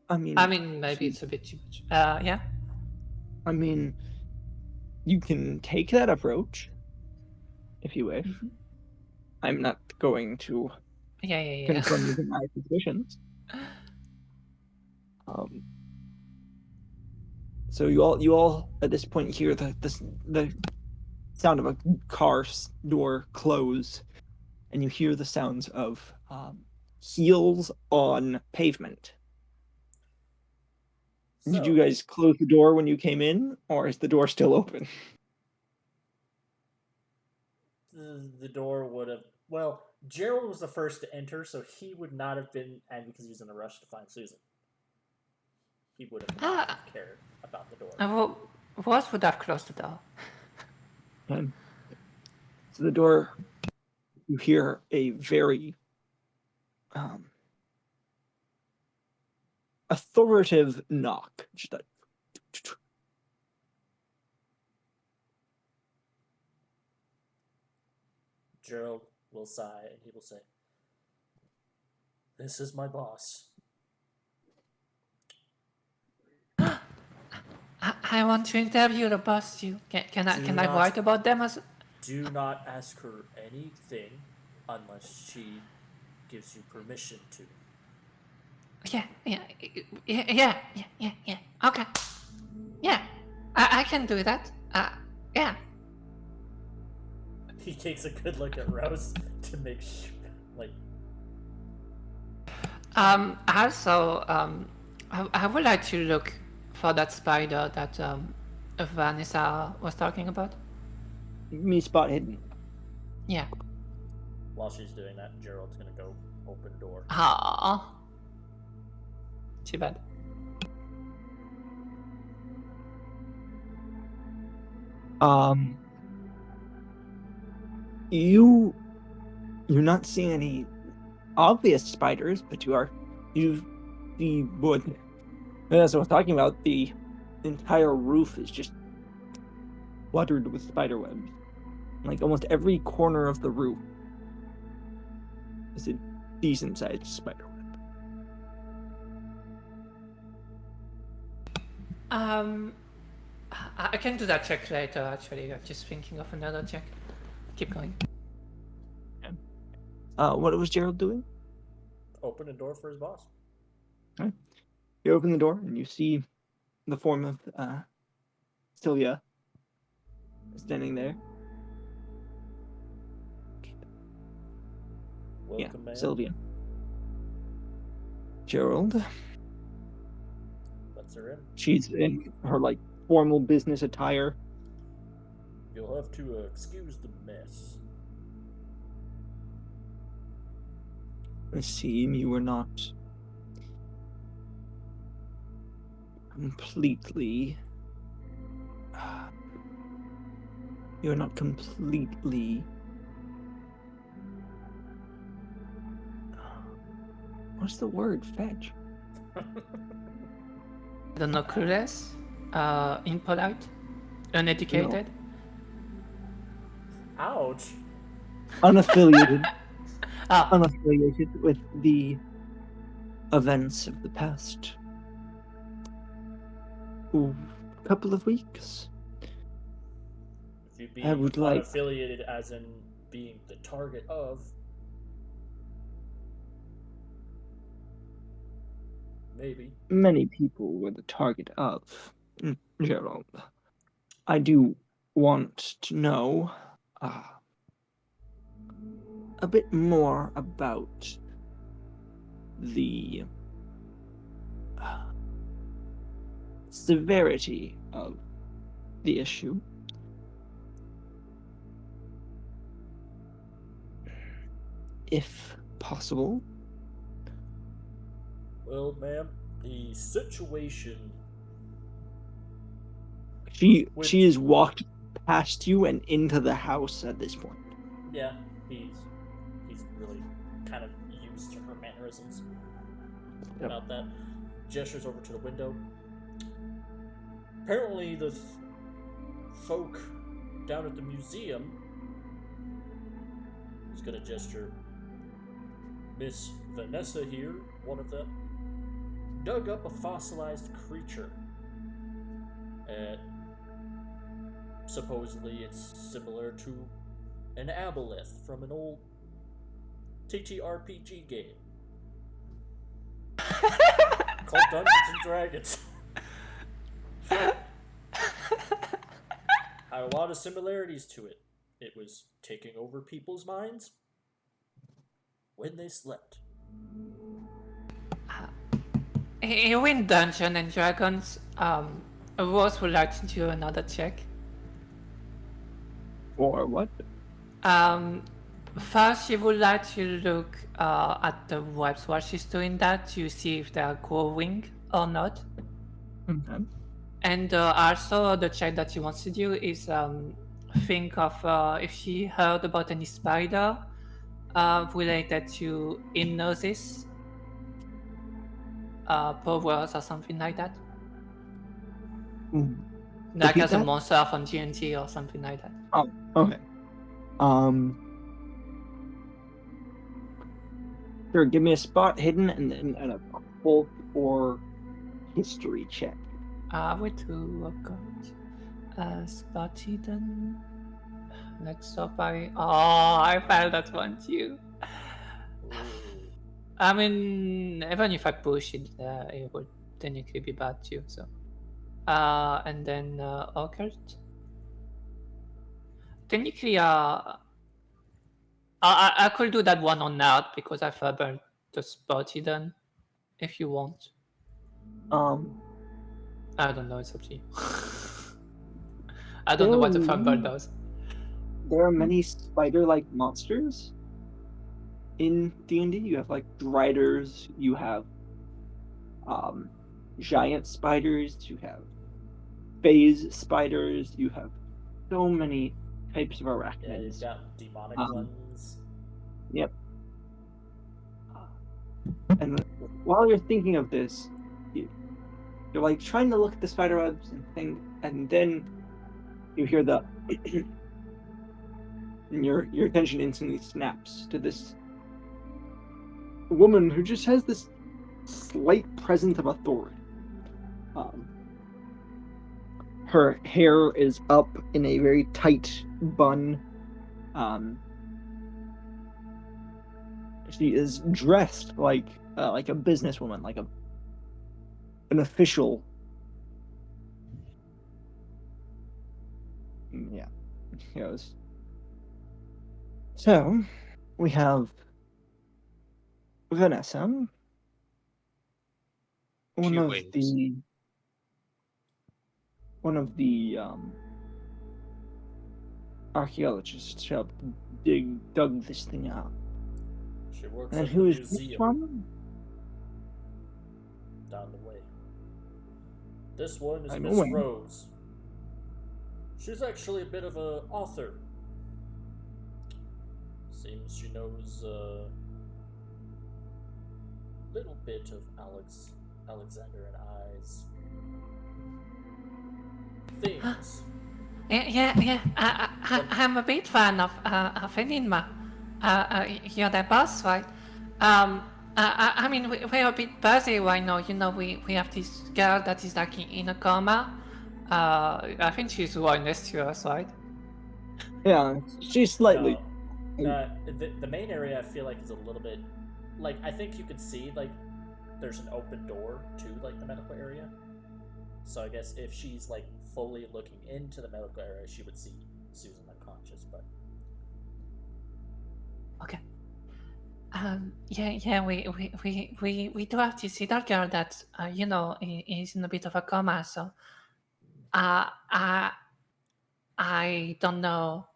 I mean, maybe it's a bit too much. Yeah. I mean, you can take that approach if you wish. Mm-hmm. I'm not going to confirm you my suspicions. So you all at this point hear the sound of a car door close, and you hear the sounds of heels on pavement. So, did you guys close the door when you came in, or is the door still open? The door would have... Well, Gerald was the first to enter, so he would not have been... And because he was in a rush to find Susan. He would have not cared about the door. Rose would have closed the door. Okay. So the door, you hear a very authoritative knock. Just like, Gerald will sigh and he will say, "This is my boss." I want to interview the boss. Can I not- write about them as? Do not ask her anything unless she gives you permission to. Yeah. Okay. Yeah, I can do that. Yeah. He takes a good look at Rose to make sure, like, Also, I would like to look for that spider that Vanessa was talking about. me spot hidden. Yeah. while she's doing that, Gerald's gonna go open door. Ah. Too bad. You're not seeing any obvious spiders, but you see what that's what I was talking about. The entire roof is just cluttered with spider webs. Like almost every corner of the roof is a decent sized spider web. I can do that check later. Actually, I'm just thinking of another check. Keep going. What was Gerald doing? Open a door for his boss. You open the door and you see the form of Sylvia standing there. Welcome, man. Sylvia. Gerald. Lets her in. She's in her like formal business attire. You'll have to excuse the mess. I see you were not completely. You're not completely. What's the word? Fetch. I don't know, clueless, impolite, uneducated. Ouch. Unaffiliated. Ah, Unaffiliated with the events of the past couple of weeks. If you'd be I would like- unaffiliated as in being the target of, maybe. Many people were the target of. Gerald. I do want to know a bit more about the severity of the issue. If possible. Well, ma'am, the situation. She has walked past you and into the house at this point. Yeah, he's really kind of used to her mannerisms. Yep. About that. Gestures over to the window. Apparently, the folk down at the museum. He's gonna gesture. Miss Vanessa here, one of them, dug up a fossilized creature. Supposedly it's similar to an Aboleth from an old TTRPG game called Dungeons and Dragons. Had a lot of similarities to it. It was taking over people's minds when they slept. here in Dungeons and Dragons, Rose would like to do another check. Or what? First, she would like to look at the webs while she's doing that to see if they are growing or not. Okay. And also, the check that she wants to do is think of if she heard about any spider related to hypnosis, powers, or something like that. Like Repeat as a that? monster from D&D or something like that. Oh, okay. Sure, give me a spot hidden and a cult or history check. Where to look at? Spot hidden. Let's hope I. Oh, I failed that one too. I mean, even if I push it, it would technically be bad too. So, and then occult. Technically, I could do that one on out because I favored the spot hidden. If you want, I don't know. It's up to you. I don't know what the Fumble does. There are many spider-like monsters in D&D. You have like driders, you have giant spiders, you have phase spiders, you have so many types of arachnids. Yeah, you've got demonic ones. Yep. And while you're thinking of this, you're like trying to look at the spider webs and think, and then you hear the and your attention instantly snaps to this woman who just has this slight presence of authority. Her hair is up in a very tight bun. She is dressed like a businesswoman, like an official. Yeah, he goes. So we have Vanessa, one of the archaeologists who helped dug this thing out. She works And at who the is this museum one? down the way. This one is I Miss know him. Rose. She's actually a bit of an author. Seems she knows a little bit of Alexander and I's things. Yeah. I'm a big fan of Enigma. You're the boss, right? I mean, we're a bit busy right now. You know, we have this girl that is like in a coma. I think she's right next to us, right? Yeah, she's slightly. The main area I feel like is a little bit like I think you could see like there's an open door to like the medical area. So I guess if she's like fully looking into the medical area, she would see Susan unconscious. But okay. Yeah. We do have this little girl that you know is in a bit of a coma. So, I don't know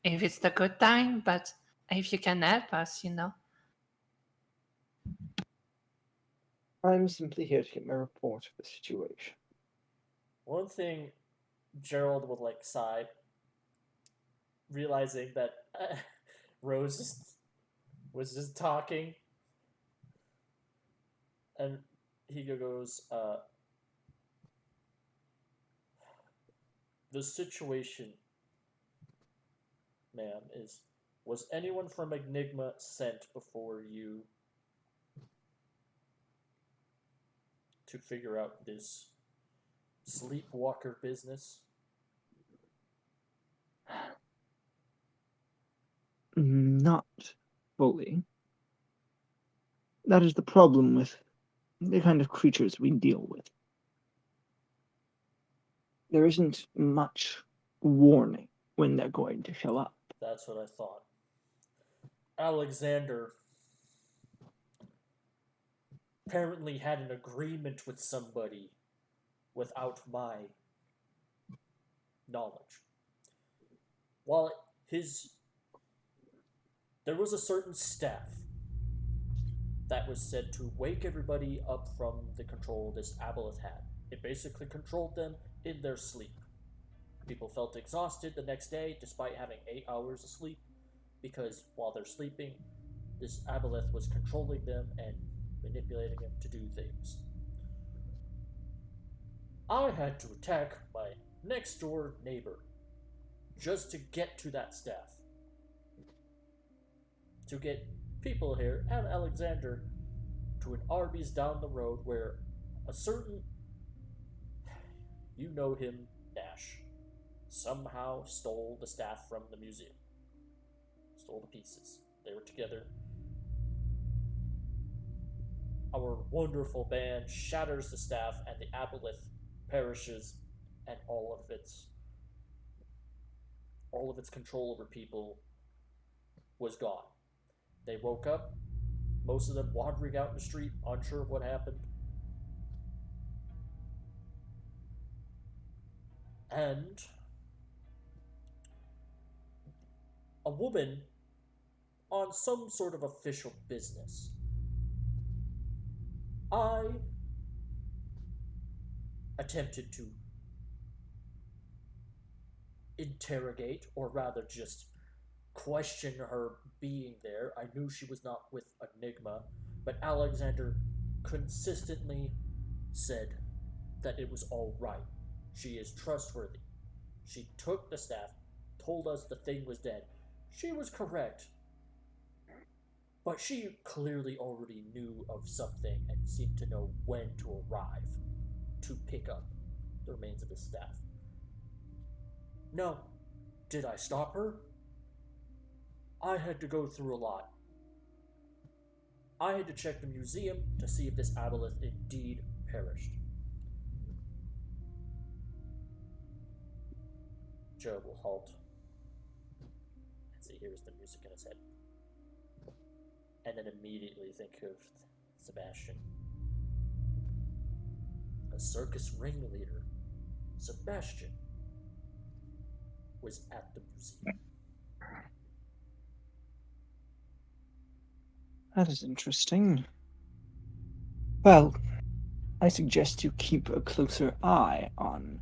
if it's the good time, but if you can help us, you know. I'm simply here to get my report of the situation. one thing Gerald would like sigh, realizing that Rose was just talking, and he goes, "The situation, ma'am, was anyone from Enigma sent before you to figure out this sleepwalker business?" Not fully. That is the problem with the kind of creatures we deal with. There isn't much warning when they're going to show up. That's what I thought. Alexander apparently had an agreement with somebody without my knowledge. While there was a certain staff that was said to wake everybody up from the control this Aboleth had. It basically controlled them in their sleep. People felt exhausted the next day despite having 8 hours of sleep because while they're sleeping, this Aboleth was controlling them and manipulating them to do things. I had to attack my next door neighbor just to get to that staff. To get people here and Alexander to an Arby's down the road where a certain, you know him, Nash, somehow stole the staff from the museum. Stole the pieces. They were together. Our wonderful band shatters the staff and the Aboleth perishes and all of its control over people was gone. They woke up, most of them wandering out in the street, unsure of what happened. And a woman on some sort of official business. I attempted to interrogate, or rather just question her being there. I knew she was not with Enigma, but Alexander consistently said that it was all right. She is trustworthy. She took the staff, told us the thing was dead. She was correct. But she clearly already knew of something and seemed to know when to arrive to pick up the remains of the staff. No. Did I stop her? I had to go through a lot. I had to check the museum to see if this Aboleth indeed perished. Joe will halt as he hears the music in his head. And then immediately think of Sebastian. A circus ringleader, Sebastian, was at the museum. That is interesting. Well, I suggest you keep a closer eye on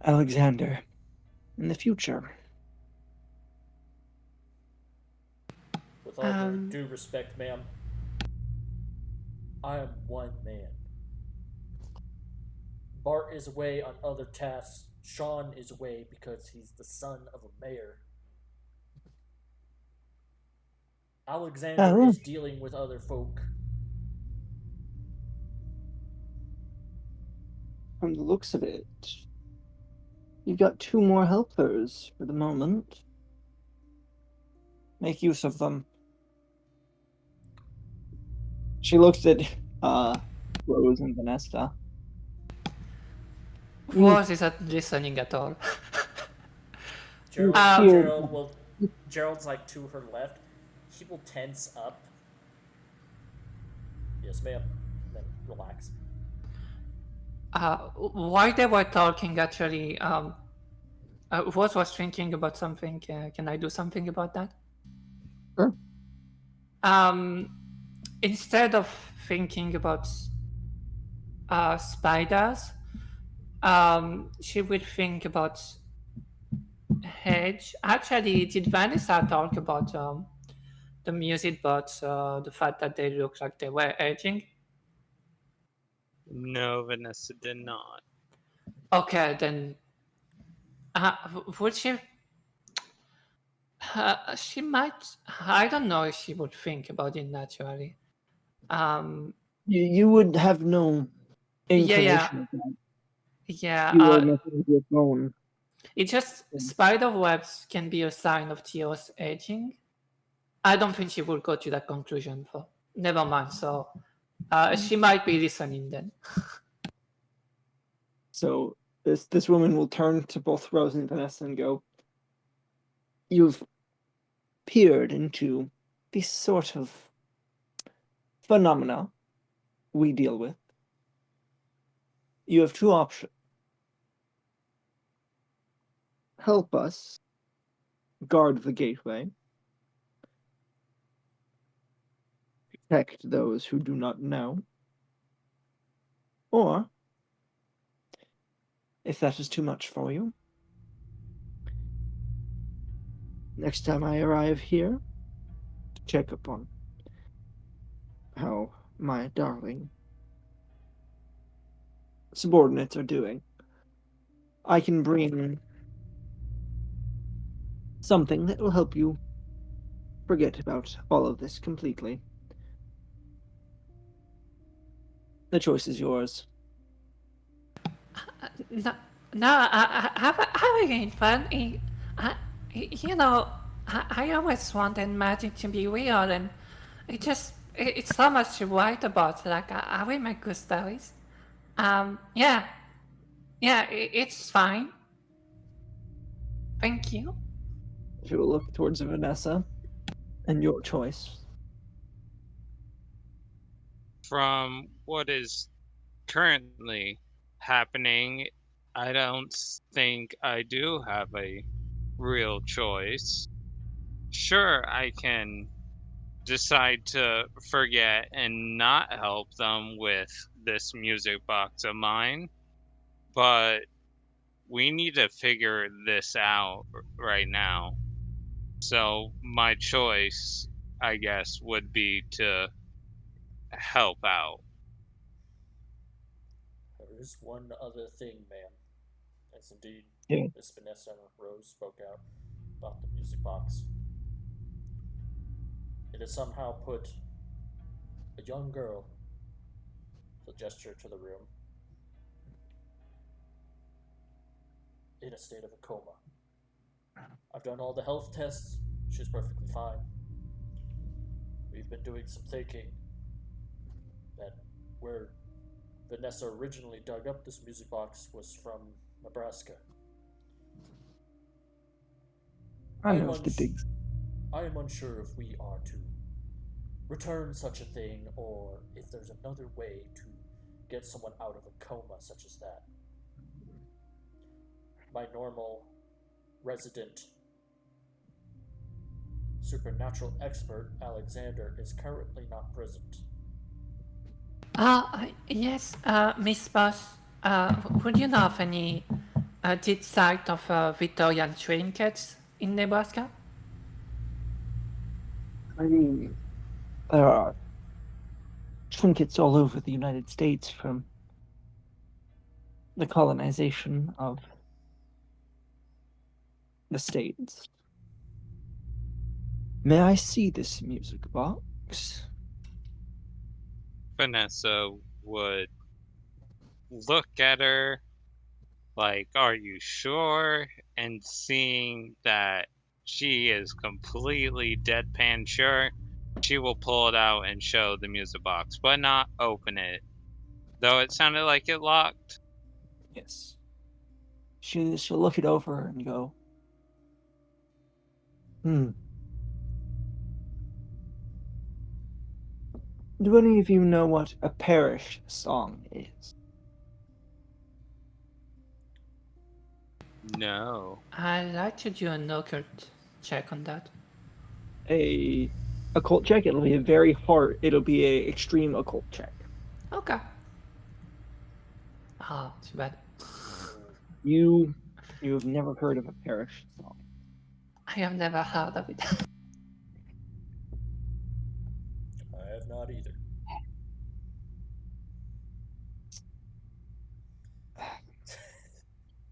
Alexander in the future. With all due respect, ma'am, I am one man. Bart is away on other tasks. Sean is away because he's the son of a mayor. Alexander is dealing with other folk. From the looks of it, you've got 2 more helpers for the moment. Make use of them. She looks at Rose and Vanessa. Rose isn't listening at all. Gerald's like to her left. He will tense up. Yes, ma'am. Then relax. While they were talking, actually, Rose was thinking about something. Can I do something about that? Sure. Instead of thinking about spiders, she will think about hedge. Actually, did Vanessa talk about the music bots, the fact that they look like they were aging? No, Vanessa did not. Okay, then would she? She might. I don't know if she would think about it naturally. You would have no inclination of that. Yeah. You are nothing of your own. It's just spider webs can be a sign of Theo's aging. I don't think she will go to that conclusion. For never mind. So she might be listening then. So this woman will turn to both Rose and Vanessa and go, "You've peered into this sort of phenomena we deal with. You have 2 options. Help us guard the gateway, protect those who do not know, Or, if that is too much for you, next time I arrive here to check upon how my darling subordinates are doing, I can bring something that will help you forget about all of this completely. The choice is yours. No, no, having fun. You know, I always wanted magic to be real, and it's so much to write about. Like, I will make good stories. Yeah, it's fine. Thank you. She will look towards Vanessa, and your choice. From what is currently happening, I don't think I do have a real choice. Sure, I can decide to forget and not help them with this music box of mine, but we need to figure this out right now. So my choice, I guess, would be to help out. There is one other thing, ma'am. As indeed, Yeah. Miss Vanessa Rose spoke out about the music box. It has somehow put a young girl, the gesture to the room, in a state of a coma. I've done all the health tests. She's perfectly fine. We've been doing some thinking that where Vanessa originally dug up this music box was from Nebraska. I know of the digs. I am unsure if we are to return such a thing or if there's another way to get someone out of a coma such as that. My normal resident supernatural expert, Alexander, is currently not present. Yes, Miss Boss. Would you know of any dig site of Victorian trinkets in Nebraska? I mean, there are trinkets all over the United States from the colonization of the states. May I see this music box? Vanessa would look at her like, "Are you sure?" And seeing that she is completely deadpan sure, she will pull it out and show the music box, but not open it. Though it sounded like it locked. Yes. She'll look it over and go, Do any of you know what a Parish song is? No. I'd like to do an occult check on that. A occult check? It'll be a very hard, it'll be a extreme occult check. Okay. Oh, too bad. You have never heard of a Parish song. I have never heard of it. I have not either.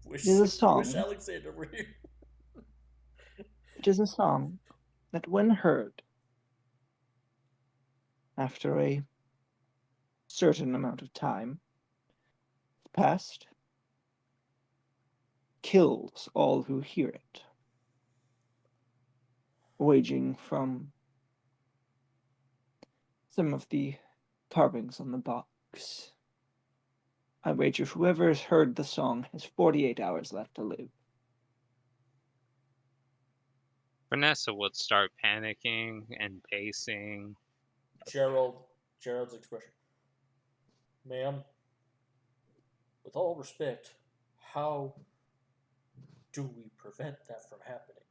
Wish, It is a wish song. Alexander were here. It is a song that, when heard after a certain amount of time passed, kills all who hear it, waging from some of the carvings on the box. I wager whoever has heard the song has 48 hours left to live. Vanessa would start panicking and pacing. Gerald's expression. Ma'am, with all respect, how do we prevent that from happening?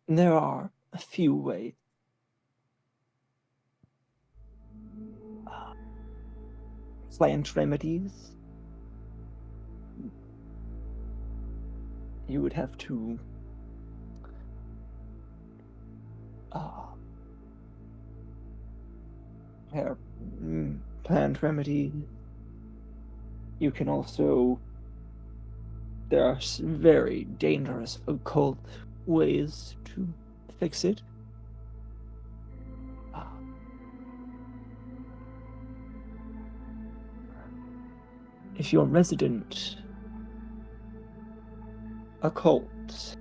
There are a few ways. Plant remedies. You would have to plant remedy. You can also. There are very dangerous occult ways to fix it. If your resident occult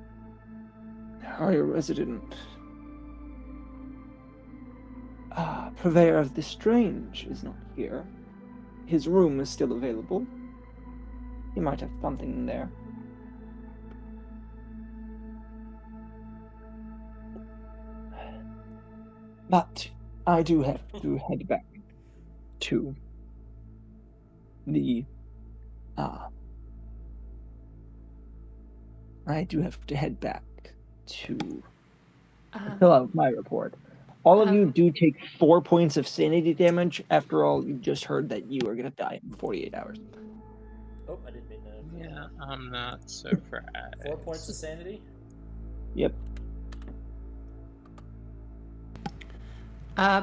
or your resident purveyor of the strange is not here, his room is still available. He might have something in there. But I do have to head back to the I do have to head back to fill out my report. All of you do take 4 points of sanity damage. After all, you just heard that you are going to die in 48 hours. Oh, I didn't mean to. Yeah, I'm not surprised. 4 points of sanity? Yep.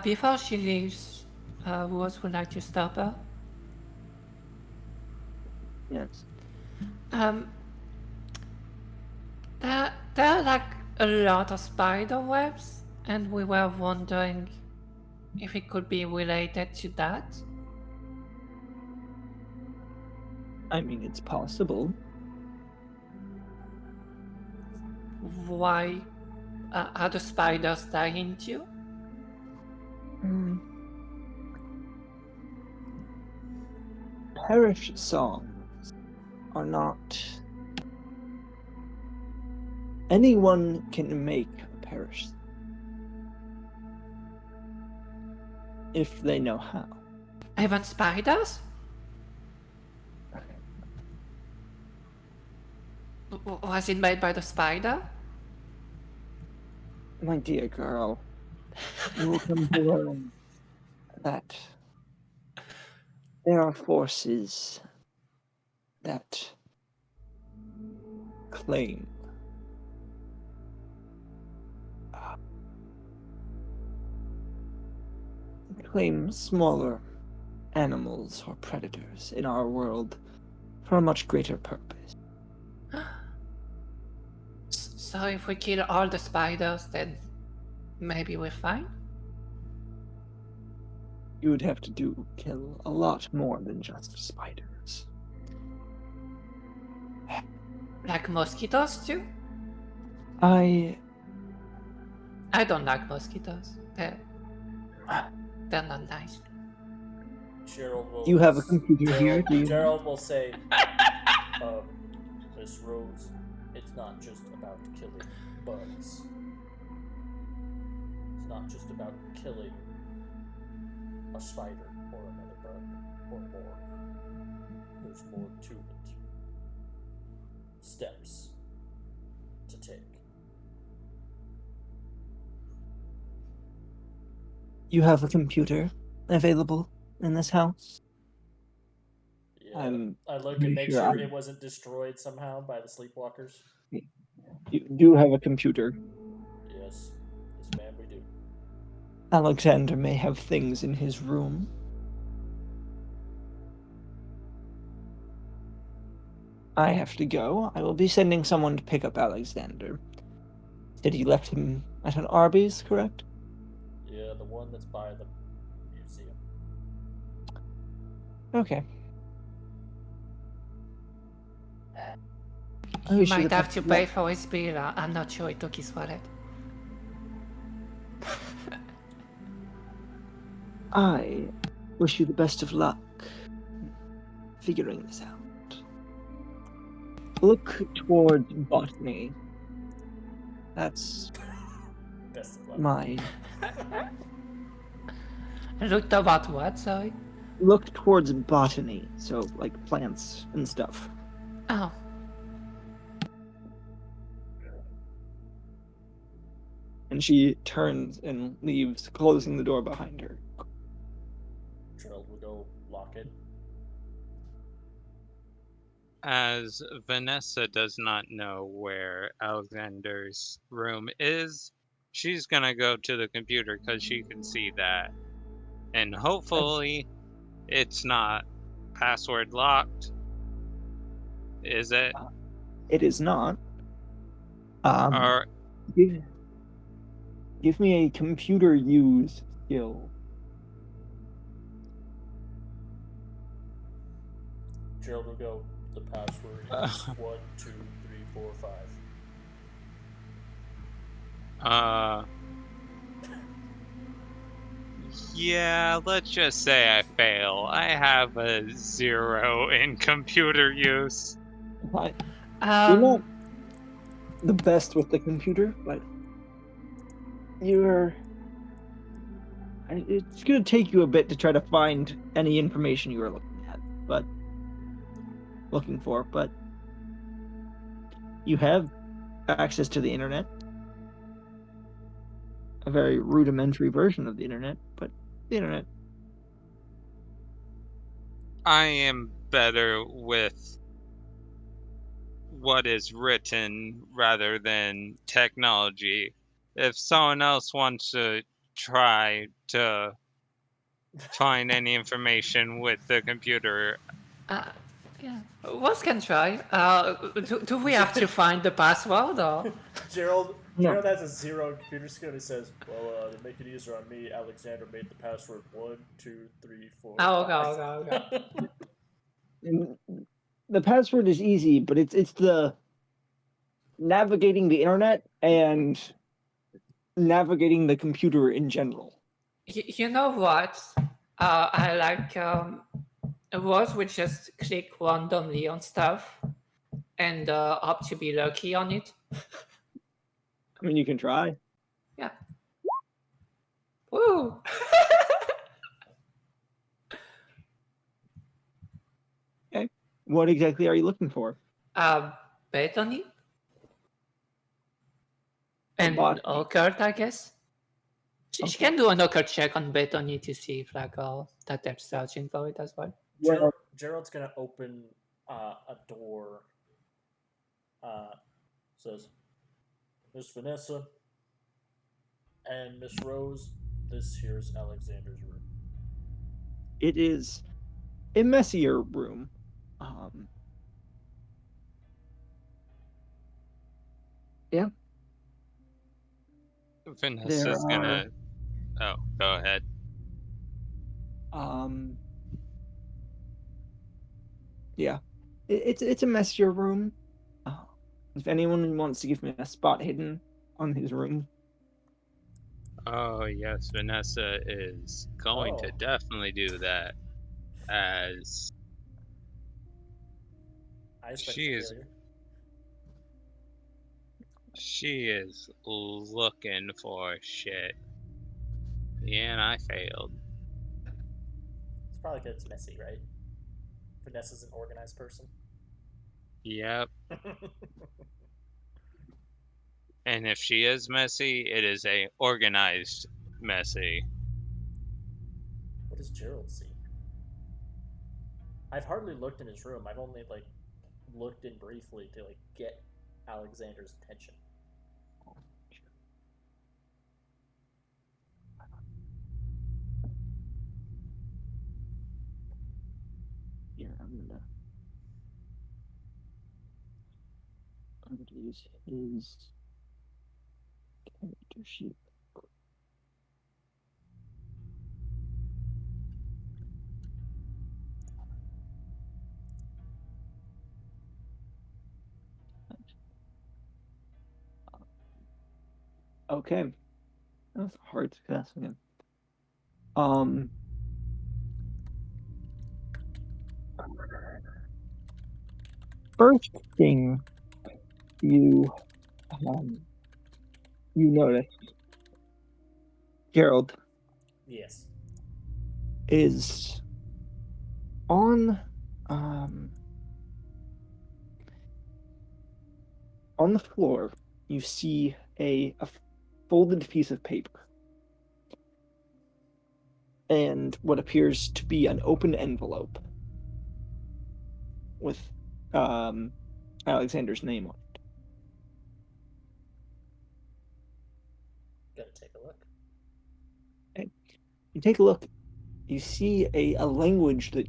Before she leaves, Rose would like to stop her. Yes. There are like a lot of spider webs, and we were wondering if it could be related to that. I mean, it's possible. Why are the spiders dying too? Parish songs are not... Anyone can make a parish if they know how. Even spiders? Was it made by the spider? My dear girl, you will come to learn that there are forces that claim smaller animals or predators in our world for a much greater purpose. So if we kill all the spiders, then maybe we're fine? You would have to kill a lot more than just spiders. Like mosquitoes too? I don't like mosquitoes. They're not nice. Gerald will. You have a computer here, do you? Gerald will say, Miss Rose, it's not just about killing bugs. It's not just about killing a spider or another bug or more. There's more to it. Steps to take. You have a computer available in this house? Yeah, I look and pretty make sure sure I'm- it wasn't destroyed somehow by the sleepwalkers. You do have a computer. Yes. Yes, ma'am, we do. Alexander may have things in his room. I have to go. I will be sending someone to pick up Alexander. Said he left him at an Arby's, correct? Yeah, the one that's by the museum. Okay. He might have to pay for his bill. I'm not sure he took his wallet. I wish you the best of luck figuring this out. Look towards botany. That's Best of luck. my... Looked about what, sorry? Look towards botany, so like plants and stuff. Oh. And she turns and leaves, closing the door behind her. Gerald will go lock it. As Vanessa does not know where Alexander's room is, she's gonna go to the computer because she can see that. And hopefully it's not password locked. Is it? It is not. Or Give me a computer use skill. Gerald will go. The password is 1, 2, 3, 4, 5. Yeah, let's just say I fail. I have a 0 in computer use. You're not Um, the best with the computer, but you're. It's going to take you a bit to try to find any information you were looking for, but you have access to the internet. A very rudimentary version of the internet, but the internet. I am better with what is written rather than technology. If someone else wants to try to find any information with the computer, yeah, Wes can try. Do we have to find the password or? Gerald No. has a 0 in computer skill. He says, "Well, to make it easier on me, Alexander made the password 1, 2, 3, 4, Oh, 5." okay. The password is easy, but it's the navigating the internet and navigating the computer in general. You know what? I like Rose would just click randomly on stuff and hope to be lucky on it. I mean, you can try. Yeah. Woo! Okay. What exactly are you looking for? Bet on it. A And bot. occult, I guess. She can do an occult check on bet on it to see if that they're searching for it as well. Gerald's gonna open a door. Says, "Miss Vanessa and Miss Rose, this here's Alexander's room." It is a messier room. Yeah. Vanessa's gonna. Oh, go ahead. Yeah. It's a messier room. If anyone wants to give me a spot hidden on his room. Oh, yes, Vanessa is going to definitely do that. As I expect she a is failure. She is looking for shit. Yeah, and I failed. It's probably because it's messy, right? Vanessa's an organized person. Yep. And if she is messy, it is a organized messy. What does Gerald see? I've hardly looked in his room. I've only looked in briefly to get Alexander's attention. Here, I'm gonna use his character sheet. Okay. That was a hard success again. First thing you notice, Gerald, Yes. is on the floor. You see a folded piece of paper and what appears to be an open envelope with Alexander's name on it. Gotta take a look. Okay. You take a look, you see a language that,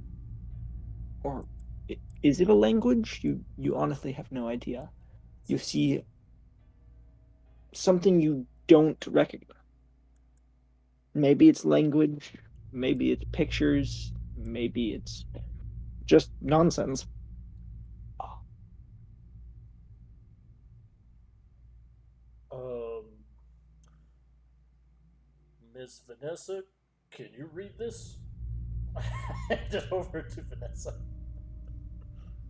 or is it a language? You honestly have no idea. You see something you don't recognize. Maybe it's language, maybe it's pictures, maybe it's just nonsense. Miss Vanessa, can you read this? I hand it over to Vanessa.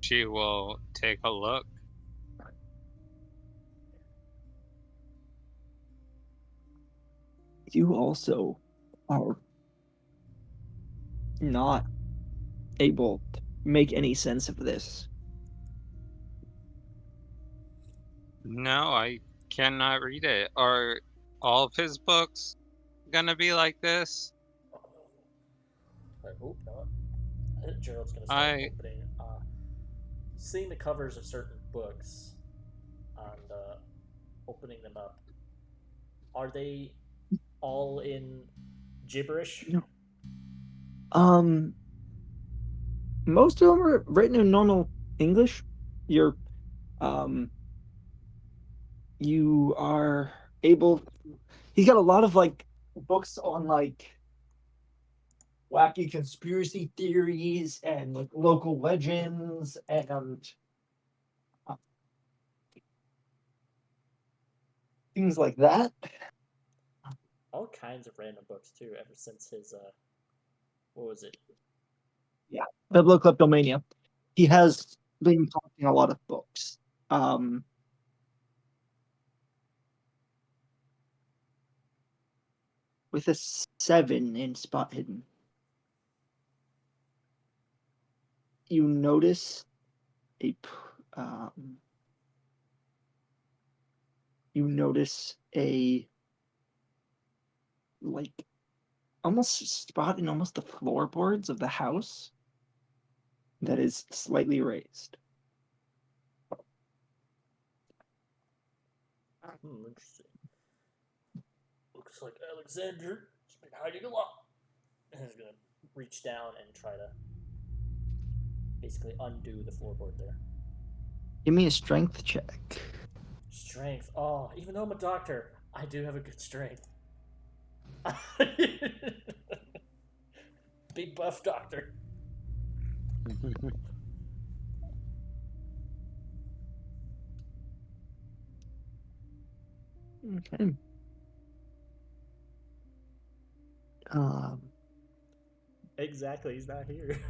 She will take a look. You also are not able to make any sense of this. No, I cannot read it. Are all of his books gonna be like this? I hope not. Gerald's gonna start I opening, seeing the covers of certain books and opening them up. Are they all in gibberish? No. Most of them are written in normal English. You are able. He's got a lot of like books on like wacky conspiracy theories and like local legends and things like that. All kinds of random books too. Ever since his what was it? Yeah, Bibliocleptomania. He has been collecting a lot of books. With a 7 in spot hidden. You notice a like almost spot in almost the floorboards of the house that is slightly raised. Interesting. Looks like Alexander has been hiding a lot. And he's gonna reach down and try to basically undo the floorboard there. Give me a strength check. Strength. Oh, even though I'm a doctor, I do have a good strength. Big buff doctor. Okay. Exactly, he's not here.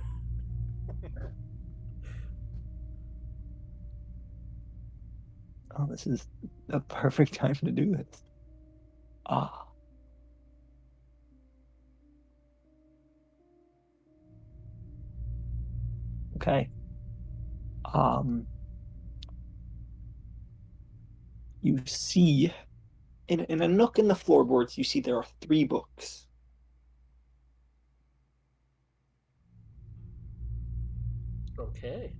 Oh, this is a perfect time to do this. Okay. You see in a nook in the floorboards, you see there are 3 books. Okay.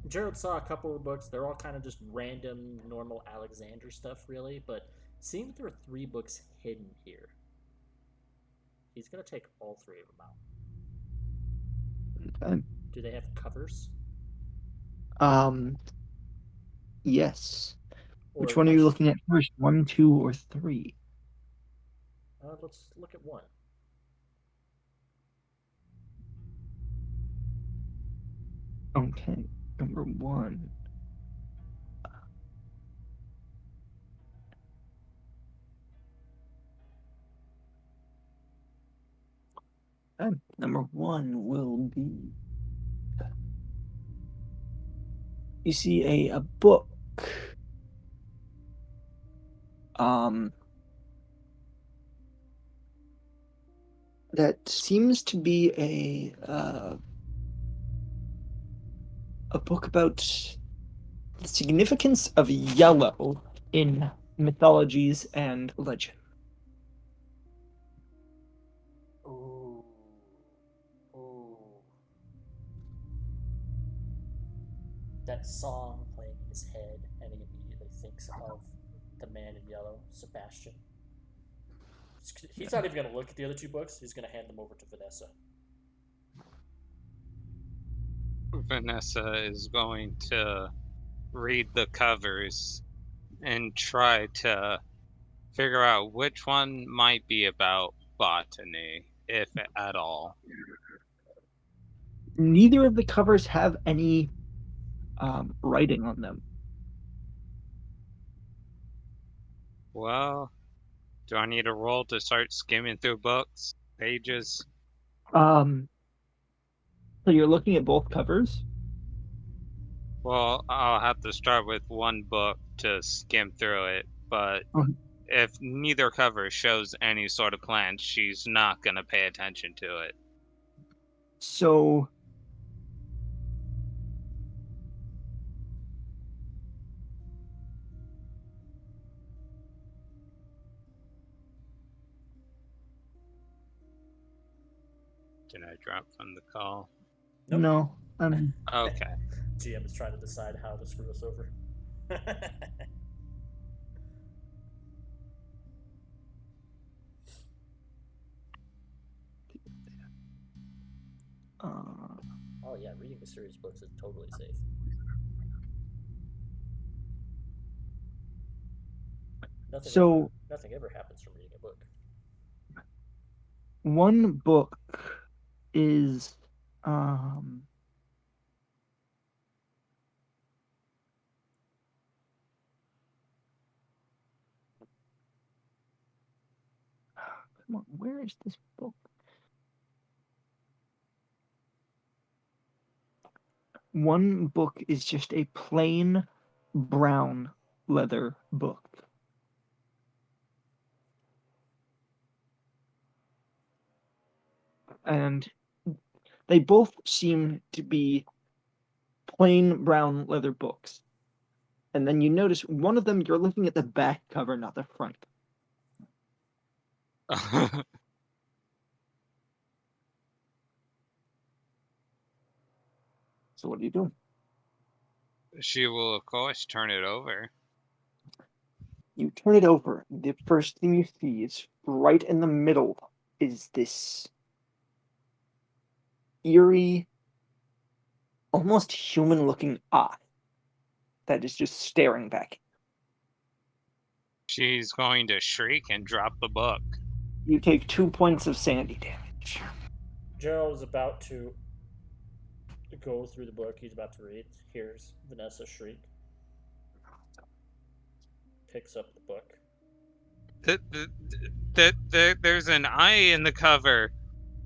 Gerald saw a couple of books. They're all kind of just random, normal Alexander stuff, really. But seeing that there are 3 books hidden here, he's gonna take all 3 of them out. Okay. Do they have covers? Yes. Or Which one are you looking at first? 1, 2, or 3? Let's look at 1. Okay. Number 1. Number 1 will be. You see a book. That seems to be a book about the significance of yellow in mythologies and legend. Ooh. Ooh. That song playing in his head, and he immediately thinks of the man in yellow, Sebastian. He's not even going to look at the other two books. He's going to hand them over to Vanessa. Vanessa is going to read the covers and try to figure out which one might be about botany, if at all. Neither of the covers have any writing on them. Well, do I need a roll to start skimming through books, pages? So you're looking at both covers? Well, I'll have to start with one book to skim through it, but if neither cover shows any sort of plan, she's not going to pay attention to it. So Did I drop from the call? Nope. no. Okay. GM is trying to decide how to screw us over. Oh yeah, reading mysterious books is totally safe. Nothing ever happens from reading a book. One book is come on, where is this book? One book is just a plain brown leather book. And they both seem to be plain brown leather books. And then you notice one of them, you're looking at the back cover, not the front. So what are you doing? She will, of course, turn it over. You turn it over. The first thing you see is right in the middle is this eerie, almost human-looking eye that is just staring back. She's going to shriek and drop the book. You take 2 points of sanity damage. Gerald is about to go through the book he's about to read. Hears Vanessa shriek. Picks up the book. There's an eye in the cover.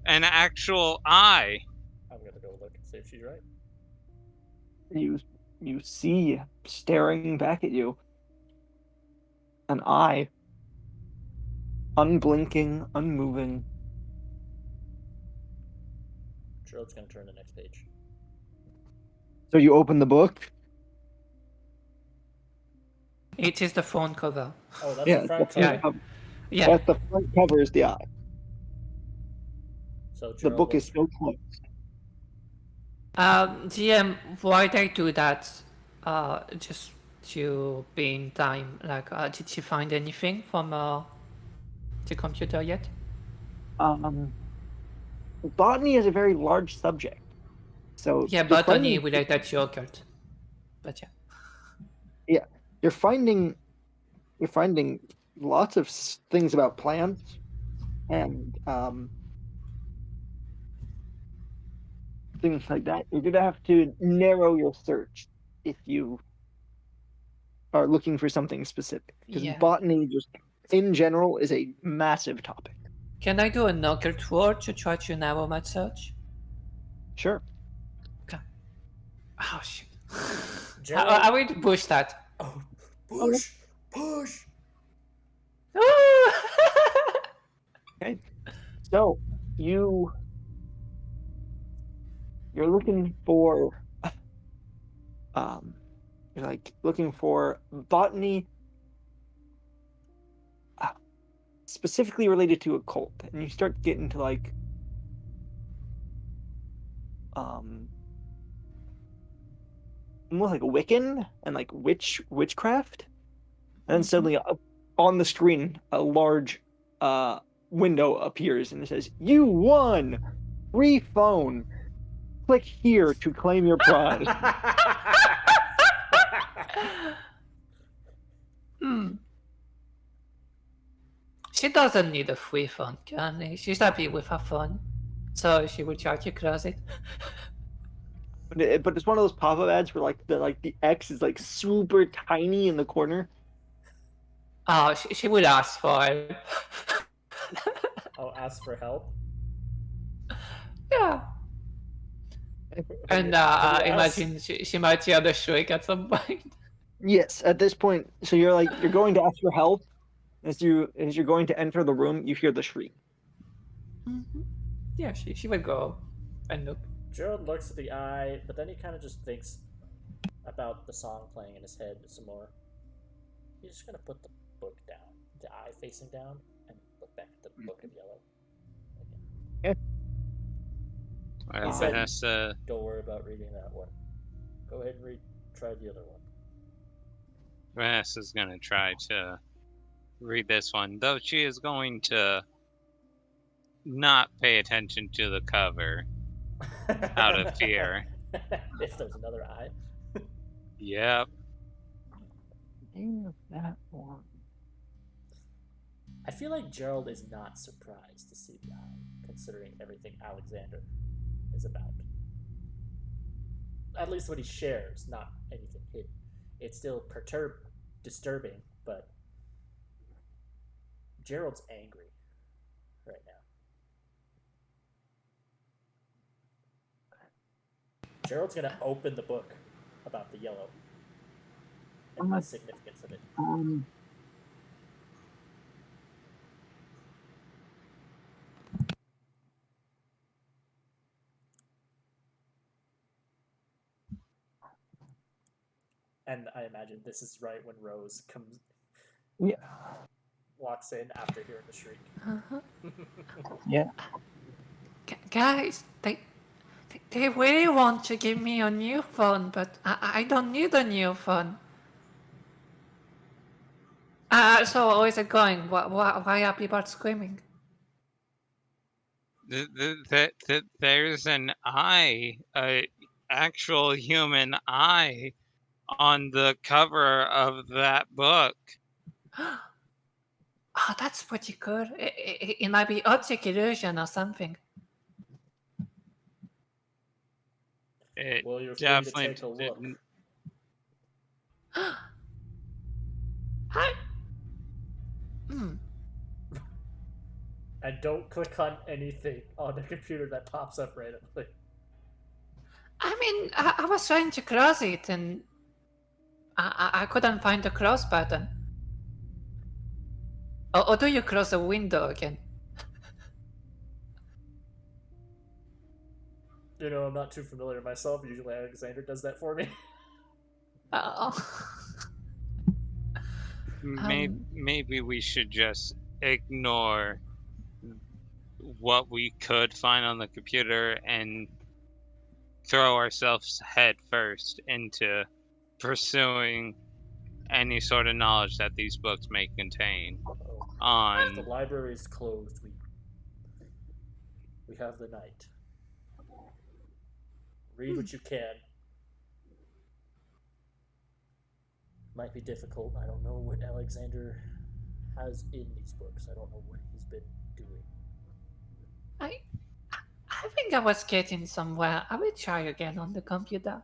An actual eye. I'm going to go look and see if she's right. You see, staring back at you, an eye, unblinking, unmoving. Gerald's going to turn the next page. So you open the book? It is the phone cover. Oh, that's Yeah, the front yeah. cover. Yeah. That's the front cover is the eye. So The Gerald book is so close. GM, why they do that? Just to be in time. Like, did she find anything from the computer yet? Botany is a very large subject. So Yeah, botany related to occult. But yeah. Yeah, you're finding lots of things about plants and things like that. You're gonna have to narrow your search if you are looking for something specific, because Yeah. botany just in general is a massive topic. Can I do an occult word to try to narrow my search? Sure. Okay. Oh shit. Gerald... I will push that. Oh, push! Push! Okay. So you're looking for you're like looking for botany specifically related to occult, and you start getting to like almost like Wiccan and like witchcraft, and then suddenly up on the screen a large window appears and it says, "You won! Free phone. Click here to claim your prize." She doesn't need a free phone currently. She's happy with her phone. So she will try to close it. But it's one of those pop-up ads where like the X is like super tiny in the corner. Oh, she would ask for it. I'll ask for help. Yeah. And Have you asked- imagine she might hear the shriek at some point. Yes, at this point, so you're going to ask for help. As you're going to enter the room, you hear the shriek. Yeah, she would go and look. Gerald looks at the eye, but then he kind of just thinks about the song playing in his head some more. He's just gonna put the book down, the eye facing down, and look back at the book of yellow. Well, said- Vanessa, Don't worry about reading that one. Go ahead and try the other one. Vanessa's gonna try to read this one, though she is going to not pay attention to the cover out of fear. If there's another eye. Yep. Name of that one. I feel like Gerald is not surprised to see the eye, considering everything Alexander is about. At least what he shares, not anything hidden. It's still disturbing, but Gerald's angry right now. Gerald's gonna open the book about the yellow and the significance of it. And I imagine this is right when Rose comes, walks in after hearing the shriek. Yeah. Guys, they really want to give me a new phone, but I don't need a new phone. So how is it going? Why are people screaming? There's an eye, a actual human eye, on the cover of that book. Oh, that's pretty good. It might be optic illusion or something. It Well, you're free to definitely take a look. didn't. Hi. Hmm. And don't click on anything on the computer that pops up randomly. I mean, I was trying to close it and I couldn't find the close button. Or do you close the window again? You know, I'm not too familiar myself. Usually Alexander does that for me. Oh. Maybe we should just ignore what we could find on the computer and throw ourselves head first into pursuing any sort of knowledge that these books may contain. The library is closed. We have the night. Read what you can. Might be difficult. I don't know what Alexander has in these books. I don't know what he's been doing. I think I was getting somewhere. I will try again on the computer.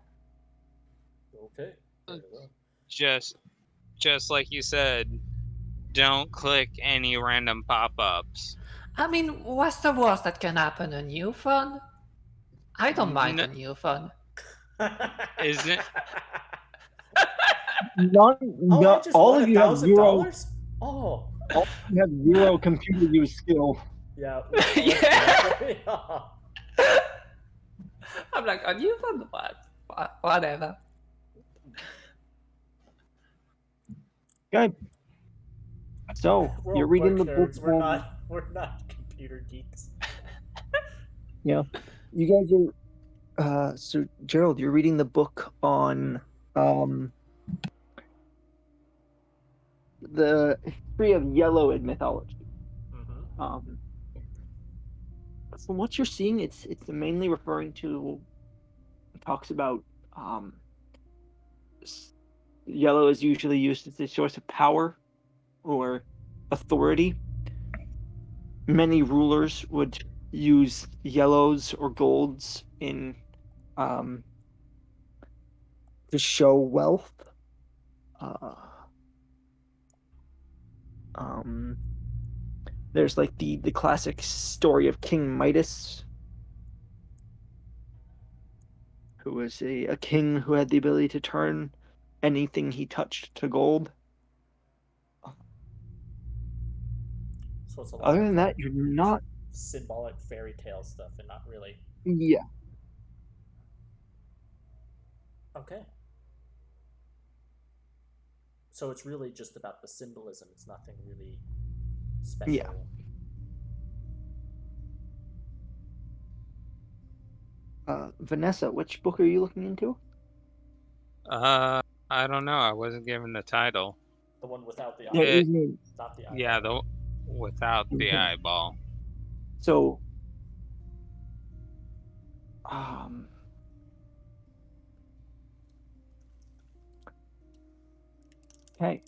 Okay. Very well. Just like you said, don't click any random pop-ups. I mean, what's the worst that can happen? A new phone? I don't mind a new phone. Isn't All of you have zero. $1,000? Oh. All you have zero computer use skill. Yeah. Yeah. I'm like, a new phone? What? Whatever. Okay. So We're you're all reading book the book. nerds. We're not computer geeks. Yeah, you guys are. So Gerald, you're reading the book on the history of yellow in mythology. Mm-hmm. From what you're seeing, it's mainly referring to, talks about yellow is usually used as a source of power or authority. Many rulers would use yellows or golds in to show wealth. Uh, there's like the classic story of King Midas, who was a king who had the ability to turn anything he touched to gold. So it's a lot Other of than that, you're not. symbolic fairy tale stuff, and not really. Yeah. Okay. So it's really just about the symbolism. It's nothing really special. Yeah. Vanessa, which book are you looking into? I don't know. I wasn't given the title. The one without the There eyeball, is no. not the eyeball. Yeah, the without the Mhm. eyeball. So, okay.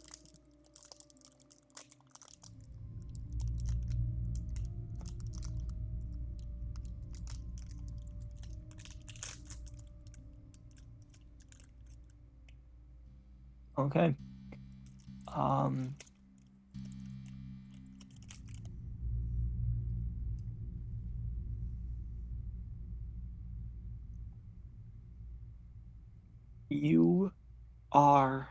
Okay. You are,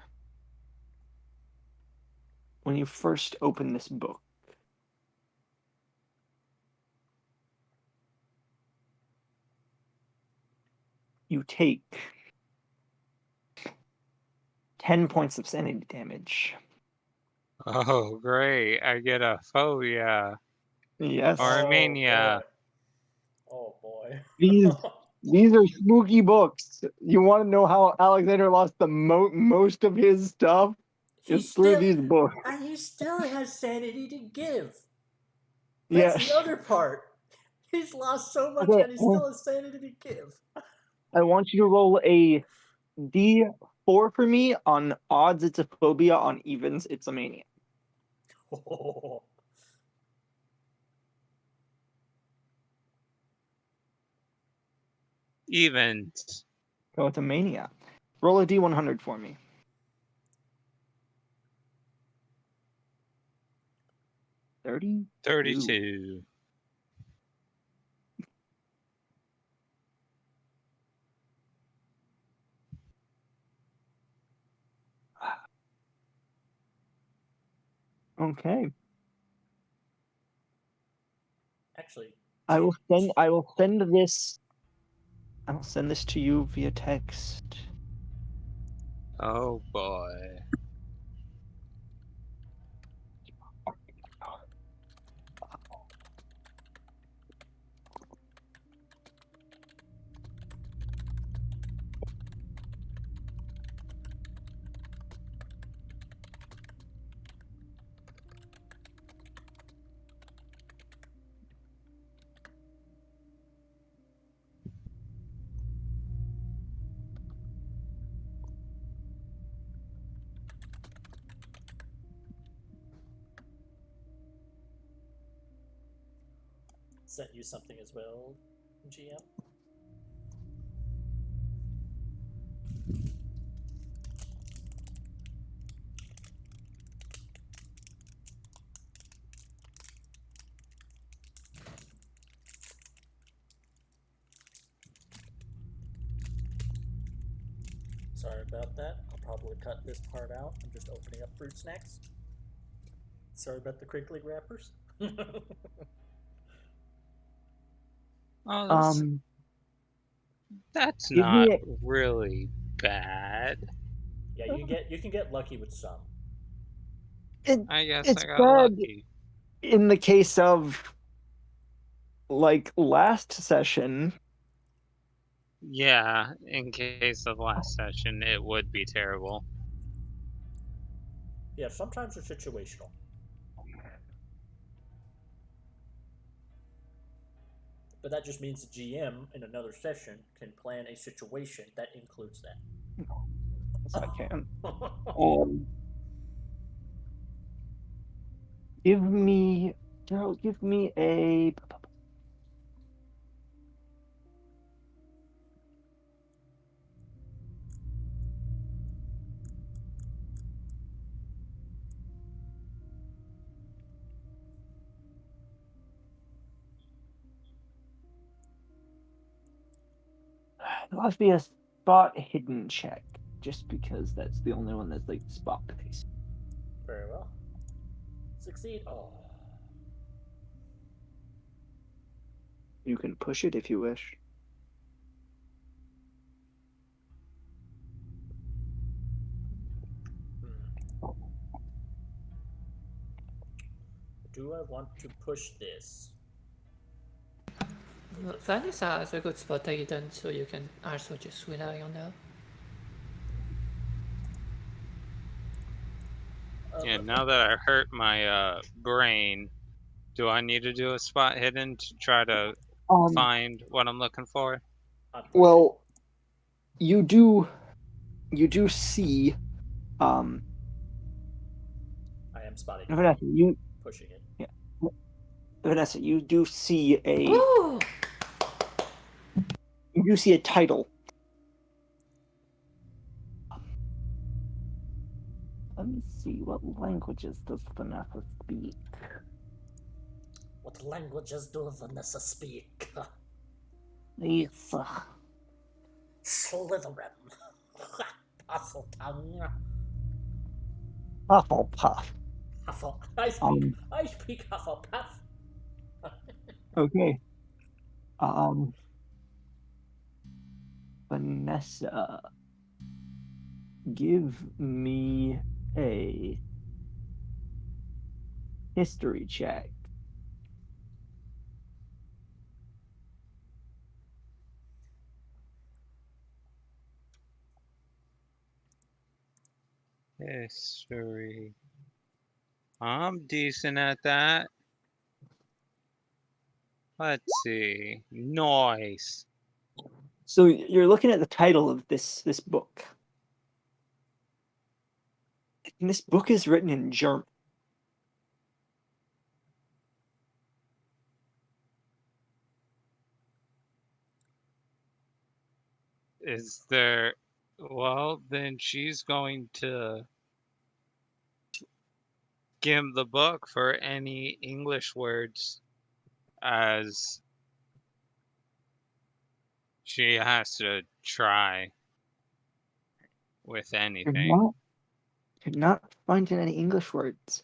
when you first open this book, you take 10 points of sanity damage. Oh, great! I get a phobia. Yes. Armenia. Oh boy. These are spooky books. You want to know how Alexander lost the most of his stuff? Is through these books. And he still has sanity to give. Yeah. That's the other part. He's lost so much, Okay, and he still has sanity to give. I want you to roll a D4 for me. On odds, it's a phobia. On evens, it's a mania. Evens. So it's a mania. Roll a D100 for me. 30. 32. Okay. Actually, I will send this. I will send this to you via text. Oh boy. sent you something as well, GM. Sorry about that. I'll probably cut this part out. I'm just opening up fruit snacks. Sorry about the crinkly wrappers. Oh, that's Give not me really bad. Yeah, you can get lucky with some. I guess It's I got bad lucky. in the case of, like, last session. Yeah, in case of last session, it would be terrible. Yeah, sometimes it's situational. But that just means the GM in another session can plan a situation that includes that. Yes, I can. Give me, Gerald, give me a. It'll have to be a spot hidden check, just because that's the only one that's like spot based. Very well. Succeed. Oh. You can push it if you wish. Do I want to push this? Vanessa has a good spot hidden, so you can also just rely on her. Yeah, now that I hurt my brain, do I need to do a spot hidden to try to find what I'm looking for? Well, you do see. I am spotting it. Vanessa, you Pushing it. yeah. Vanessa, you do see a. Woo! You do see a title. Let me see. What languages does Vanessa speak? What languages do Vanessa speak? It's Slytherin. Puzzletongue. Hufflepuff. I speak Hufflepuff. Okay. Vanessa, give me a history check. History. I'm decent at that. Let's see. Noise. So you're looking at the title of this book. And this book is written in German. Is there... Well, then she's going to skim the book for any English words, as she has to try with anything. You're not finding any English words.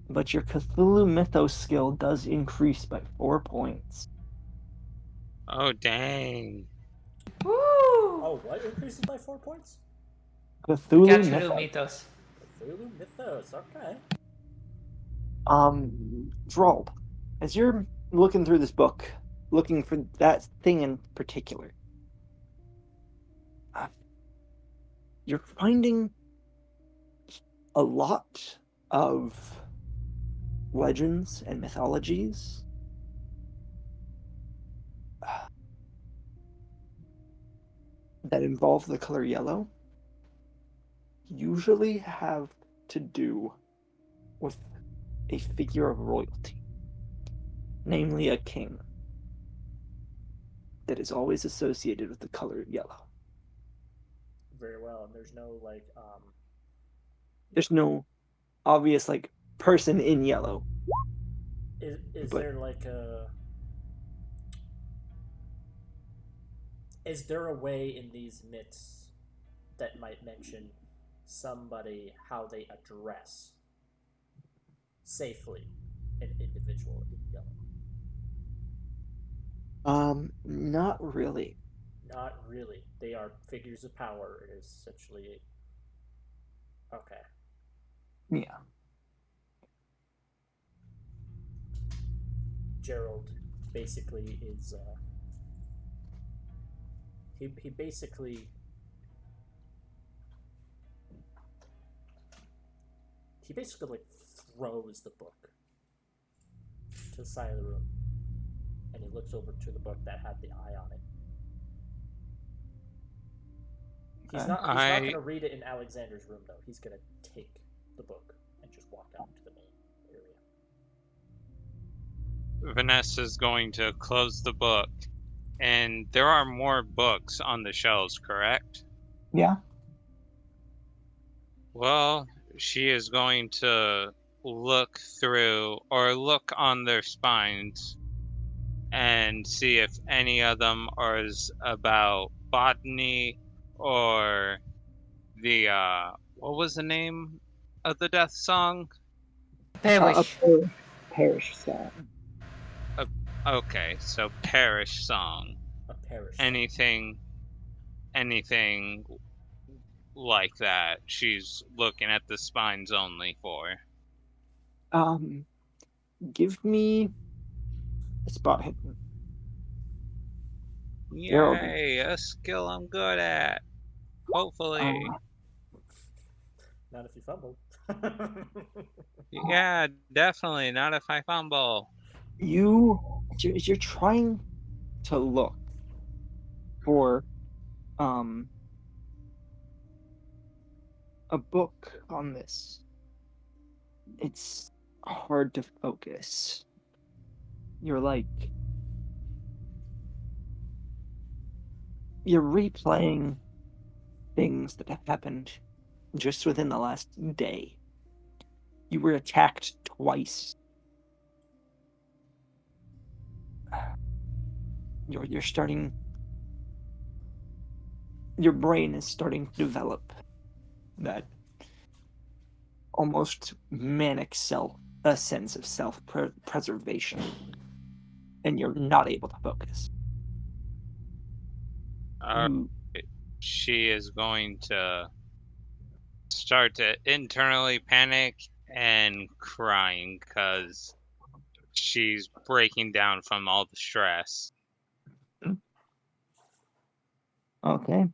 But your Cthulhu Mythos skill does increase by 4 points. Oh, dang. Woo! Oh, what increases by 4 points? Cthulhu Cthulhu Mythos. Mythos. Cthulhu Mythos, okay. Droll, as you're looking through this book, looking for that thing in particular, you're finding a lot of legends and mythologies that involve the color yellow, usually have to do with a figure of royalty, namely a king, that is always associated with the color yellow. Very well. And there's no There's no obvious like person in yellow. Is But- there like a... Is there a way in these myths that might mention somebody, how they address safely an individual in yellow? Not really. Not really. They are figures of power. It is essentially... Okay. Yeah. Gerald basically is he basically like throws the book to the side of the room, and he looks over to the book that had the eye on it. He's not going to read it in Alexander's room, though. He's going to take the book and just walk out to the main area. Vanessa's going to close the book, and there are more books on the shelves, correct? Yeah. Well, she is going to look through or look on their spines and see if any of them are about botany or the what was the name of the death song? Parish. Parish song. Okay, so Parish song. A parish. Anything like that. She's looking at the spines only for. Give me a spot hidden. Yay, a skill I'm good at. Hopefully. Not if you fumble. Yeah, definitely. Not if I fumble. You're trying to look for a book on this. It's hard to focus. You're replaying things that have happened just within the last day. You were attacked twice. You're starting. Your brain is starting to develop that almost manic sense of self-preservation, and you're not able to focus. She is going to start to internally panic and crying because she's breaking down from all the stress. Okay.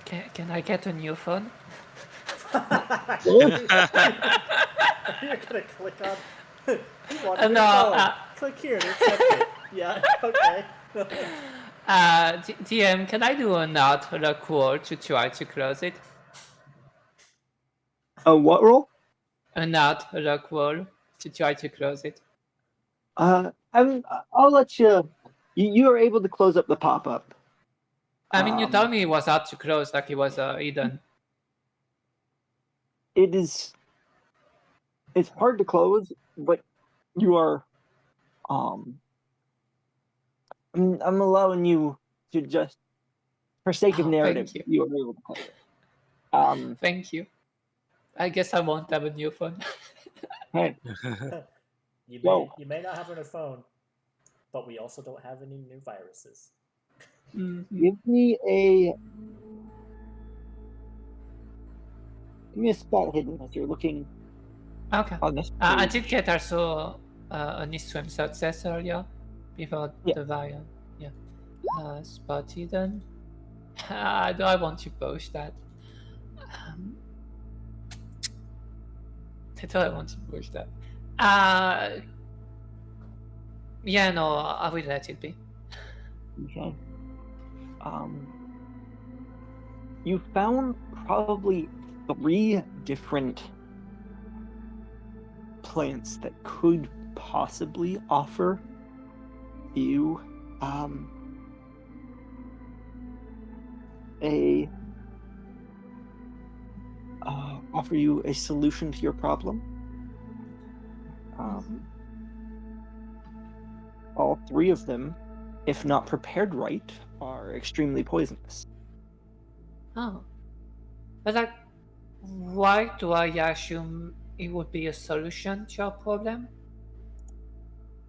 Can I get a new phone? You're gonna click on. No. Click here to accept it. Yeah. Okay. DM, can I do a not luck roll to try to close it? A what roll? A not luck roll to try to close it. I'll let you. You are able to close up the pop-up. I mean, you told me it was hard to close, like it was hidden. It's hard to close, but you are. I'm allowing you to just, for sake of narrative, you are able to close it. Thank you. I guess I won't have a new phone. Hey. You may not have a new phone, but we also don't have any new viruses. Mm-hmm. Give me a spot hidden as you're looking. Okay. On this I did get also a new swim success earlier before the variant. Yeah. Spot hidden. Do I want to post that? Do I want to push that? Yeah, no, I will let it be. Okay. You found probably 3 different plants that could possibly offer you a solution to your problem. All 3 of them, if not prepared right, are extremely poisonous. Oh. But why do I assume it would be a solution to our problem?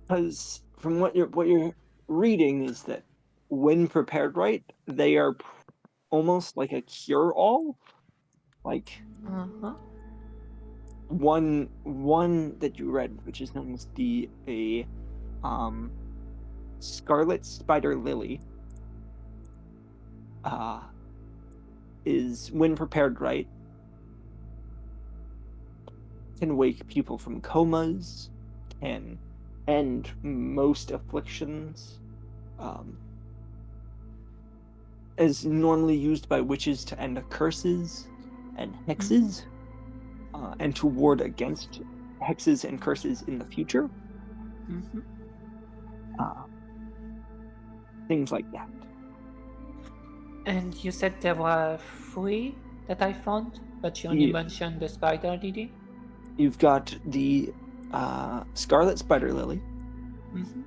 Because from what you're reading is that when prepared right, they are almost like a cure-all like Uh-huh. one that you read, which is known as a scarlet spider lily, is, when prepared right, can wake people from comas, can end most afflictions, is normally used by witches to end curses and hexes, and to ward against hexes and curses in the future. Mm-hmm. Things like that. And you said there were 3 that I found, but you only Yeah. mentioned the spider lily? You've got the scarlet spider lily. Mm-hmm.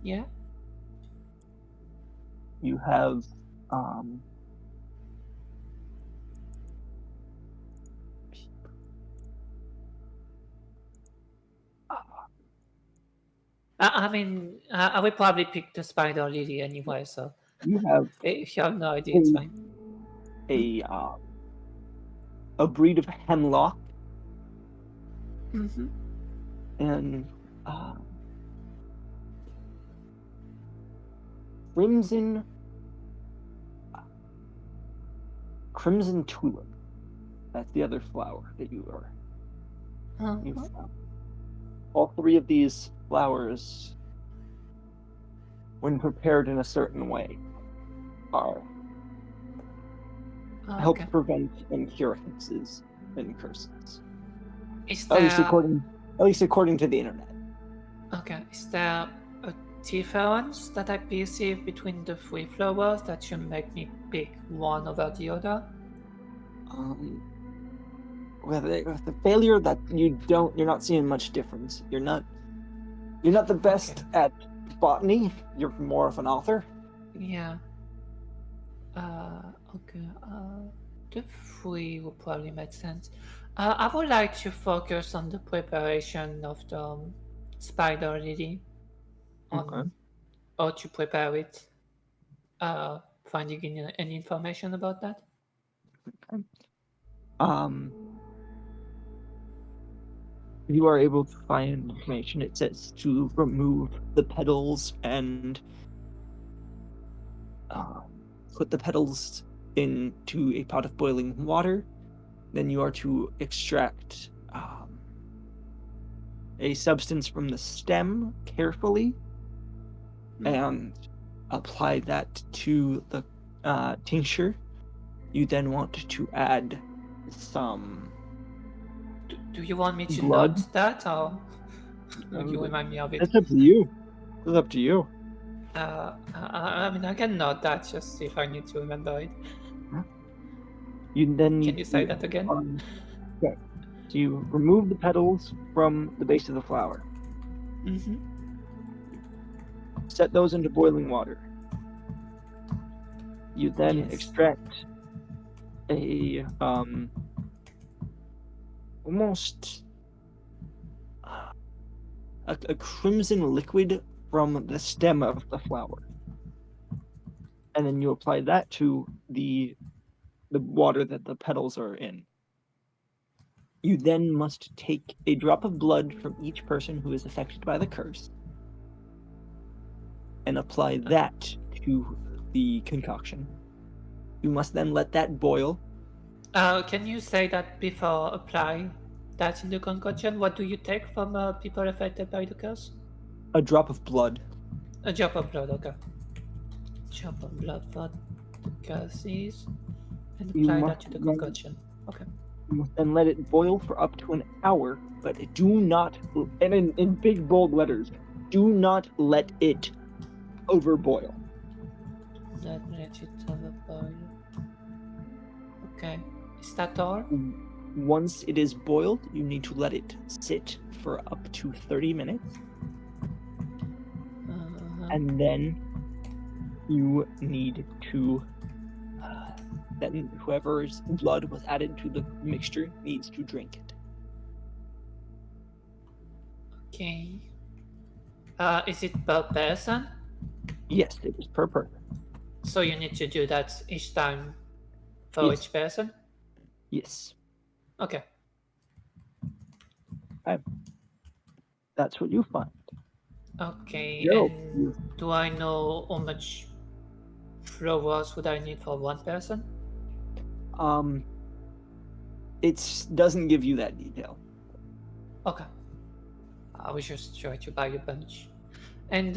Yeah. You have I mean, I will probably pick the spider lily anyway, so you have if you have no idea, it's fine. a breed of hemlock Mm-hmm. and crimson tulip. That's the other flower that you Uh-huh. found. All 3 of these flowers, when prepared in a certain way, help Okay. prevent and cure hexes and curses. Is At least there according to the internet. is there a difference that I perceive between the 3 flowers that should make me pick one over the other? With the failure that you're not seeing much difference. You're not the best at botany. You're more of an author. Yeah. Okay. The 3 will probably make sense. I would like to focus on the preparation of the spider lily, on how to prepare it. Finding any information about that? You are able to find information. It says to remove the petals and put the petals into a pot of boiling water. Then you are to extract a substance from the stem carefully and apply that to the tincture. You then want to add some. Do you want me to blood? note that, or will you remind me of it? That's up to you. It's up to you. I mean, I can note that just if I need to remember it. You then need Can you say that again? Okay. So you remove the petals from the base of the flower. Mm-hmm. Set those into boiling water. You then extract a almost a crimson liquid from the stem of the flower, and then you apply that to the water that the petals are in. You then must take a drop of blood from each person who is affected by the curse and apply that to the concoction. You must then let that boil. Can you say that before apply that in the concoction? What do you take from people affected by the curse? A drop of blood. A drop of blood, okay. Drop of blood for the curses, and apply that to the concoction. Okay. You must then let it boil for up to an hour, but do not, and in big bold letters, do not let it overboil. Not let it overboil. Okay. Is that all? Once it is boiled, you need to let it sit for up to 30 minutes. And then you need to, then whoever's blood was added to the mixture needs to drink it. Okay. Is it per person? Yes, it is per person. So you need to do that each time for Yes. each person? Yes. Okay. That's what you find. Okay, Yo, and do I know how much flowers would I need for one person? It doesn't give you that detail. Okay. I was just trying to buy a bunch. And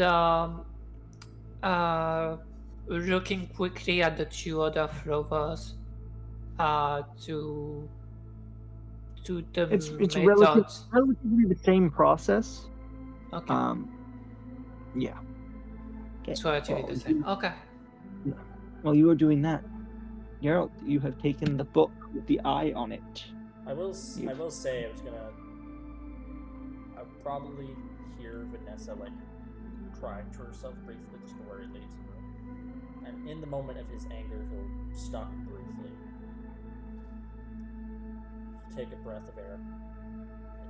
looking quickly at the two other flowers, to the It's methods. relatively the same process. Okay. Yeah. Okay. It's relatively the same. Okay. While you are doing that, Geralt, you have taken the book with the eye on it. I will say I would probably hear Vanessa like crying to herself briefly just before he leaves the room. And in the moment of his anger, he'll stop briefly. He'll take a breath of air, and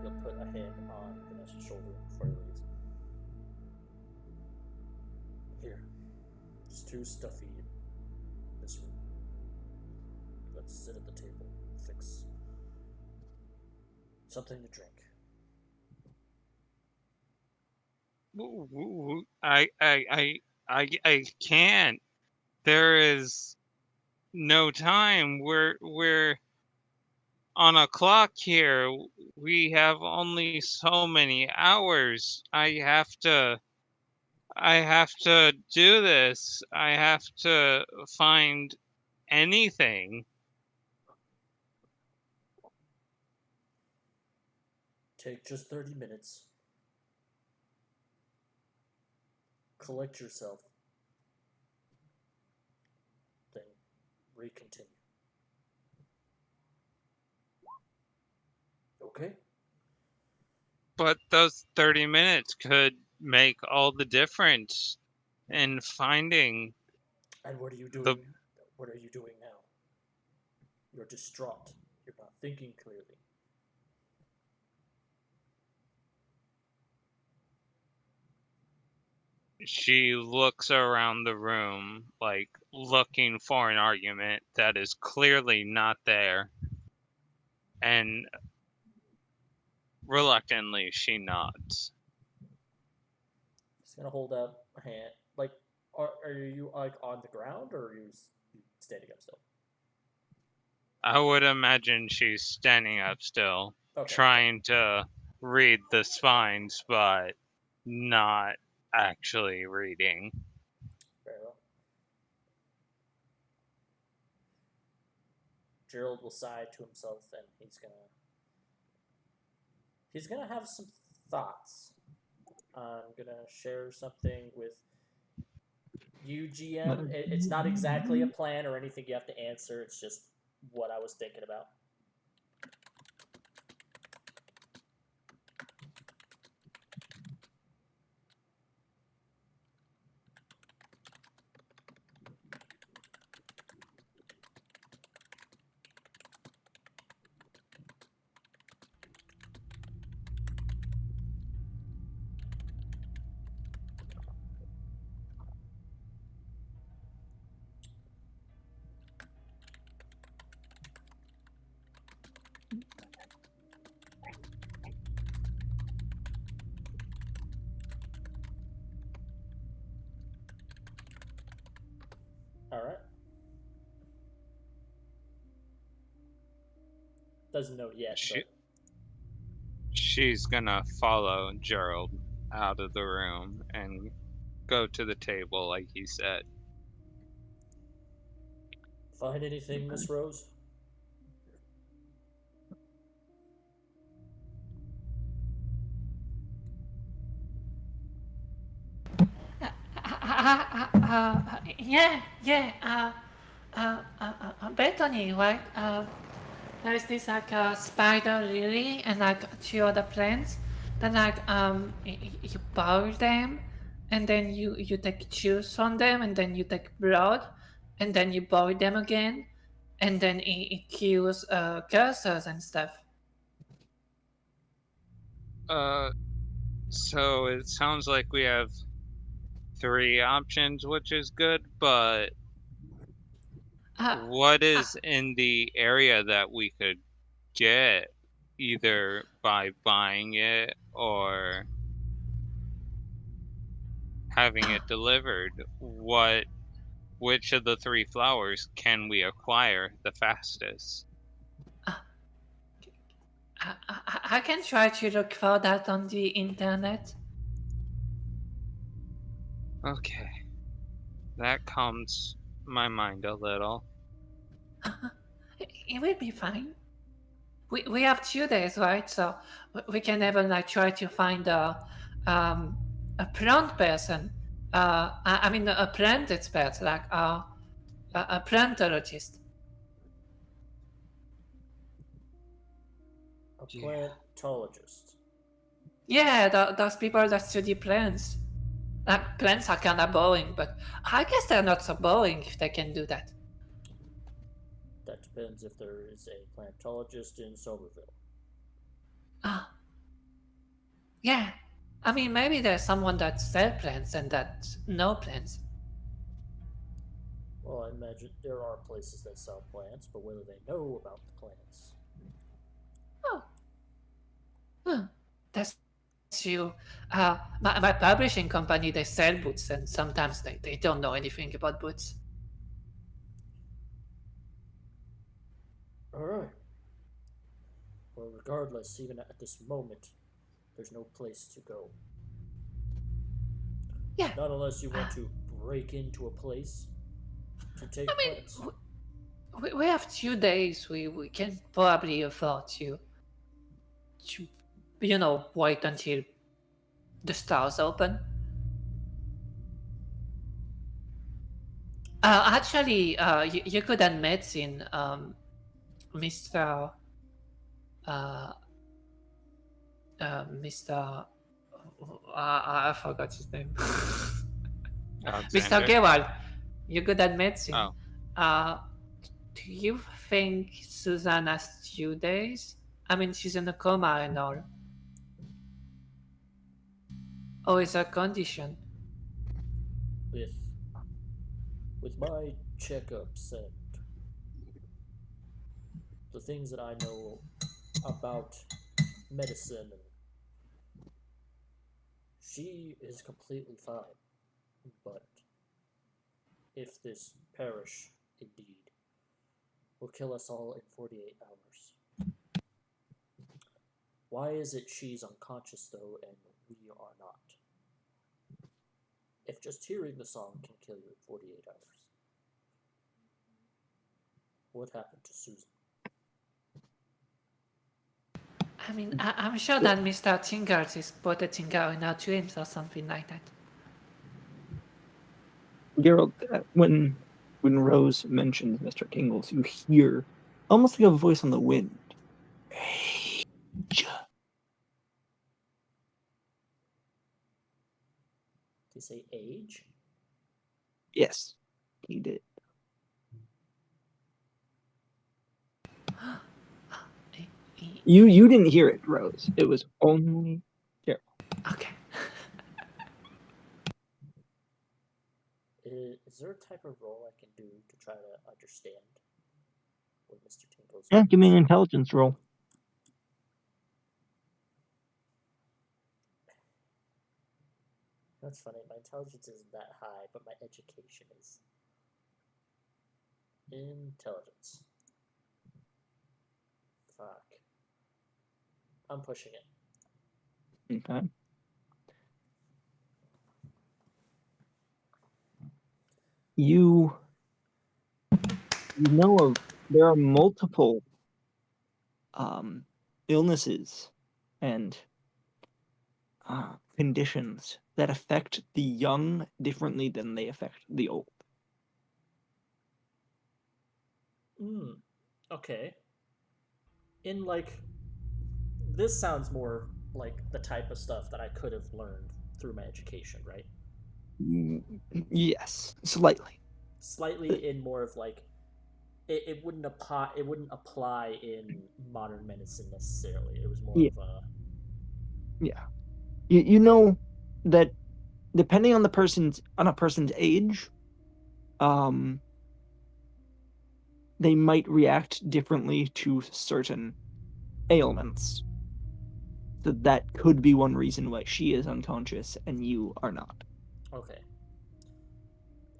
he'll put a hand on Vanessa's shoulder before he leaves. Here, it's too stuffy in this room. Let's sit at the table, fix something to drink. I can't. There is no time. We're on a clock here. We have only so many hours. I have to do this. I have to find anything. Take just 30 minutes. Collect yourself. Then recontinue. Okay? But those 30 minutes could make all the difference in finding And what are you the doing? What are you doing now? You're distraught. You're not thinking clearly. She looks around the room, like looking for an argument that is clearly not there. And reluctantly, she nods. He's gonna hold out a hand. Like, are you like on the ground or are you standing up still? I would imagine she's standing up still, Okay. trying to read the spines, but not actually reading. Very well. Gerald will sigh to himself and he's gonna have some thoughts. I'm gonna share something with you, GM. It's not exactly a plan or anything you have to answer. It's just what I was thinking about. All right. Doesn't know yet, but She's gonna follow Gerald out of the room and go to the table like he said. find anything, Miss Rose? Yeah. Bethany, right? There's this like spider lily and like two other plants. Then like you boil them, and then you take juice on them, and then you take blood, and then you boil them again, and then it cures curses and stuff. So it sounds like we have 3 options, which is good, but Uh, what is in the area that we could get, either by buying it or having it delivered? Which of the 3 flowers can we acquire the fastest? I can try to look for that on the internet. Okay. That calms my mind a little. It will be fine. We have 2 days, right? So we can even like try to find a plant person. I mean a plant expert, like a plantologist. A Yeah. plantologist. Yeah, those people that study plants. Plants are kind of boring, but I guess they're not so boring if they can do that. That depends if there is a plantologist in Somerville. Ah, yeah. I mean, maybe there's someone that sells plants and that know plants. Well, I imagine there are places that sell plants, but whether they know about the plants. Oh, that's you. My publishing company, they sell books, and sometimes they don't know anything about books. Alright. Well, regardless, even at this moment, there's no place to go. Yeah. Not unless you want to break into a place to take I mean, plants. we have 2 days. We can probably afford to wait until the stores open. Actually, you could add medicine, Mr. Mr. I forgot his name. Mr. Alexander? Gewalt, you good at medicine. Oh. Do you think Susan has 2 days? I mean, she's in a coma and all. Or is her condition? With my checkups and the things that I know about medicine, she is completely fine. But if this parish indeed will kill us all in 48 hours, why is it she's unconscious though and we are not? If just hearing the song can kill you in 48 hours, what happened to Susan? I mean, I'm sure that Mr. Tingers is protecting her in her dreams or something like that. Geralt, when Rose mentions Mr. Tingles, you hear almost like a voice on the wind. Age. Did you say age? Yes, he did. You didn't hear it, Rose. It was only Geralt. Okay. Is there a type of role I can do to try to understand what Mr. Tingles Yeah, give me an means? intelligence roll. That's funny. My intelligence isn't that high, but my education is. Intelligence. Fuck. I'm pushing it. Okay. You know of there are multiple illnesses and conditions that affect the young differently than they affect the old. Okay. In like, this sounds more like the type of stuff that I could have learned through my education, right? Yes, slightly. Slightly in more of like, it wouldn't apply. It wouldn't apply in modern medicine necessarily. It was more of a. Yeah. You know that depending on a person's age, they might react differently to certain ailments. So that could be one reason why she is unconscious and you are not. Okay.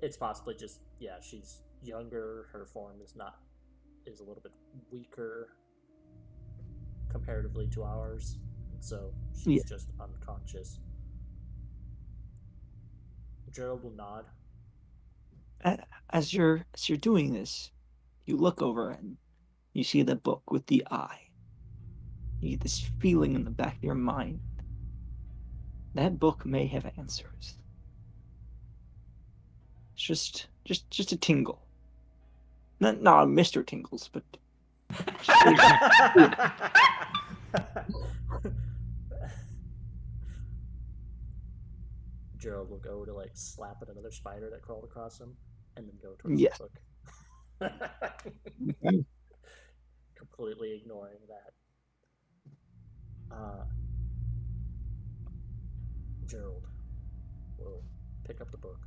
It's possibly just, yeah, she's younger, her form is a little bit weaker comparatively to ours, and so she's just unconscious. Gerald will nod. As you're doing this, you look over and you see the book with the eye. You get this feeling in the back of your mind. That book may have answers. It's just a tingle. Not Mr. Tingles, but Gerald will go to like slap at another spider that crawled across him, and then go towards yes. the book. Completely ignoring that. Gerald will pick up the book.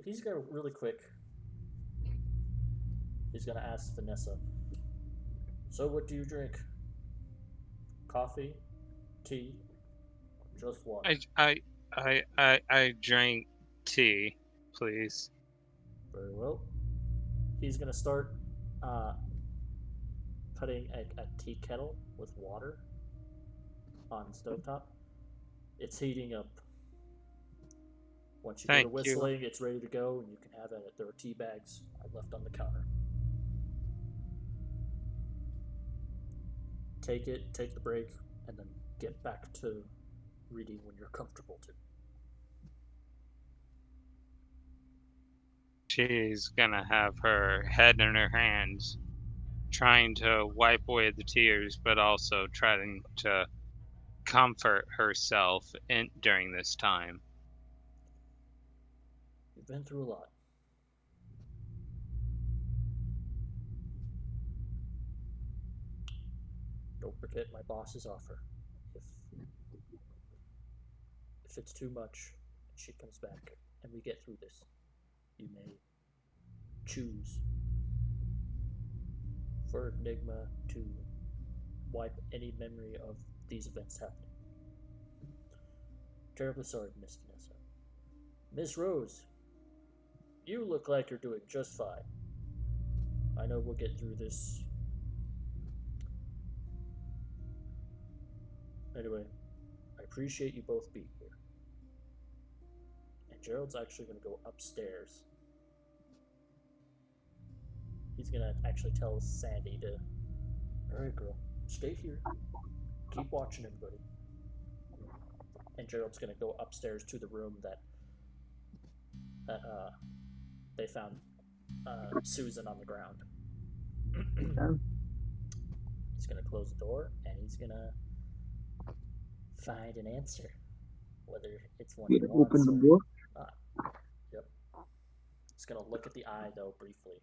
He's gonna really quick. He's gonna ask Vanessa. So, what do you drink? Coffee, tea, just water? I drank tea, please. Very well. He's gonna start putting a tea kettle with water on stovetop. It's heating up. Once you go to whistling, it's ready to go, and you can have it. There are tea bags I left on the counter. Take it, take the break, and then get back to reading when you're comfortable to. She's gonna have her head in her hands, trying to wipe away the tears, but also trying to comfort herself during this time. You've been through a lot. Don't forget my boss's offer. If it's too much, and she comes back, and we get through this, you may choose for Enigma to wipe any memory of these events happening. Terribly sorry, Miss Vanessa. Miss Rose, you look like you're doing just fine. I know we'll get through this. Anyway, I appreciate you both being here. And Gerald's actually going to go upstairs. He's going to actually tell Sandy to, alright girl, stay here. Keep watching everybody. And Gerald's going to go upstairs to the room that they found Susan on the ground. He's going to close the door, and he's going to find an answer. Whether it's one he wants open the book. Yep. He's going to look at the eye, though, briefly.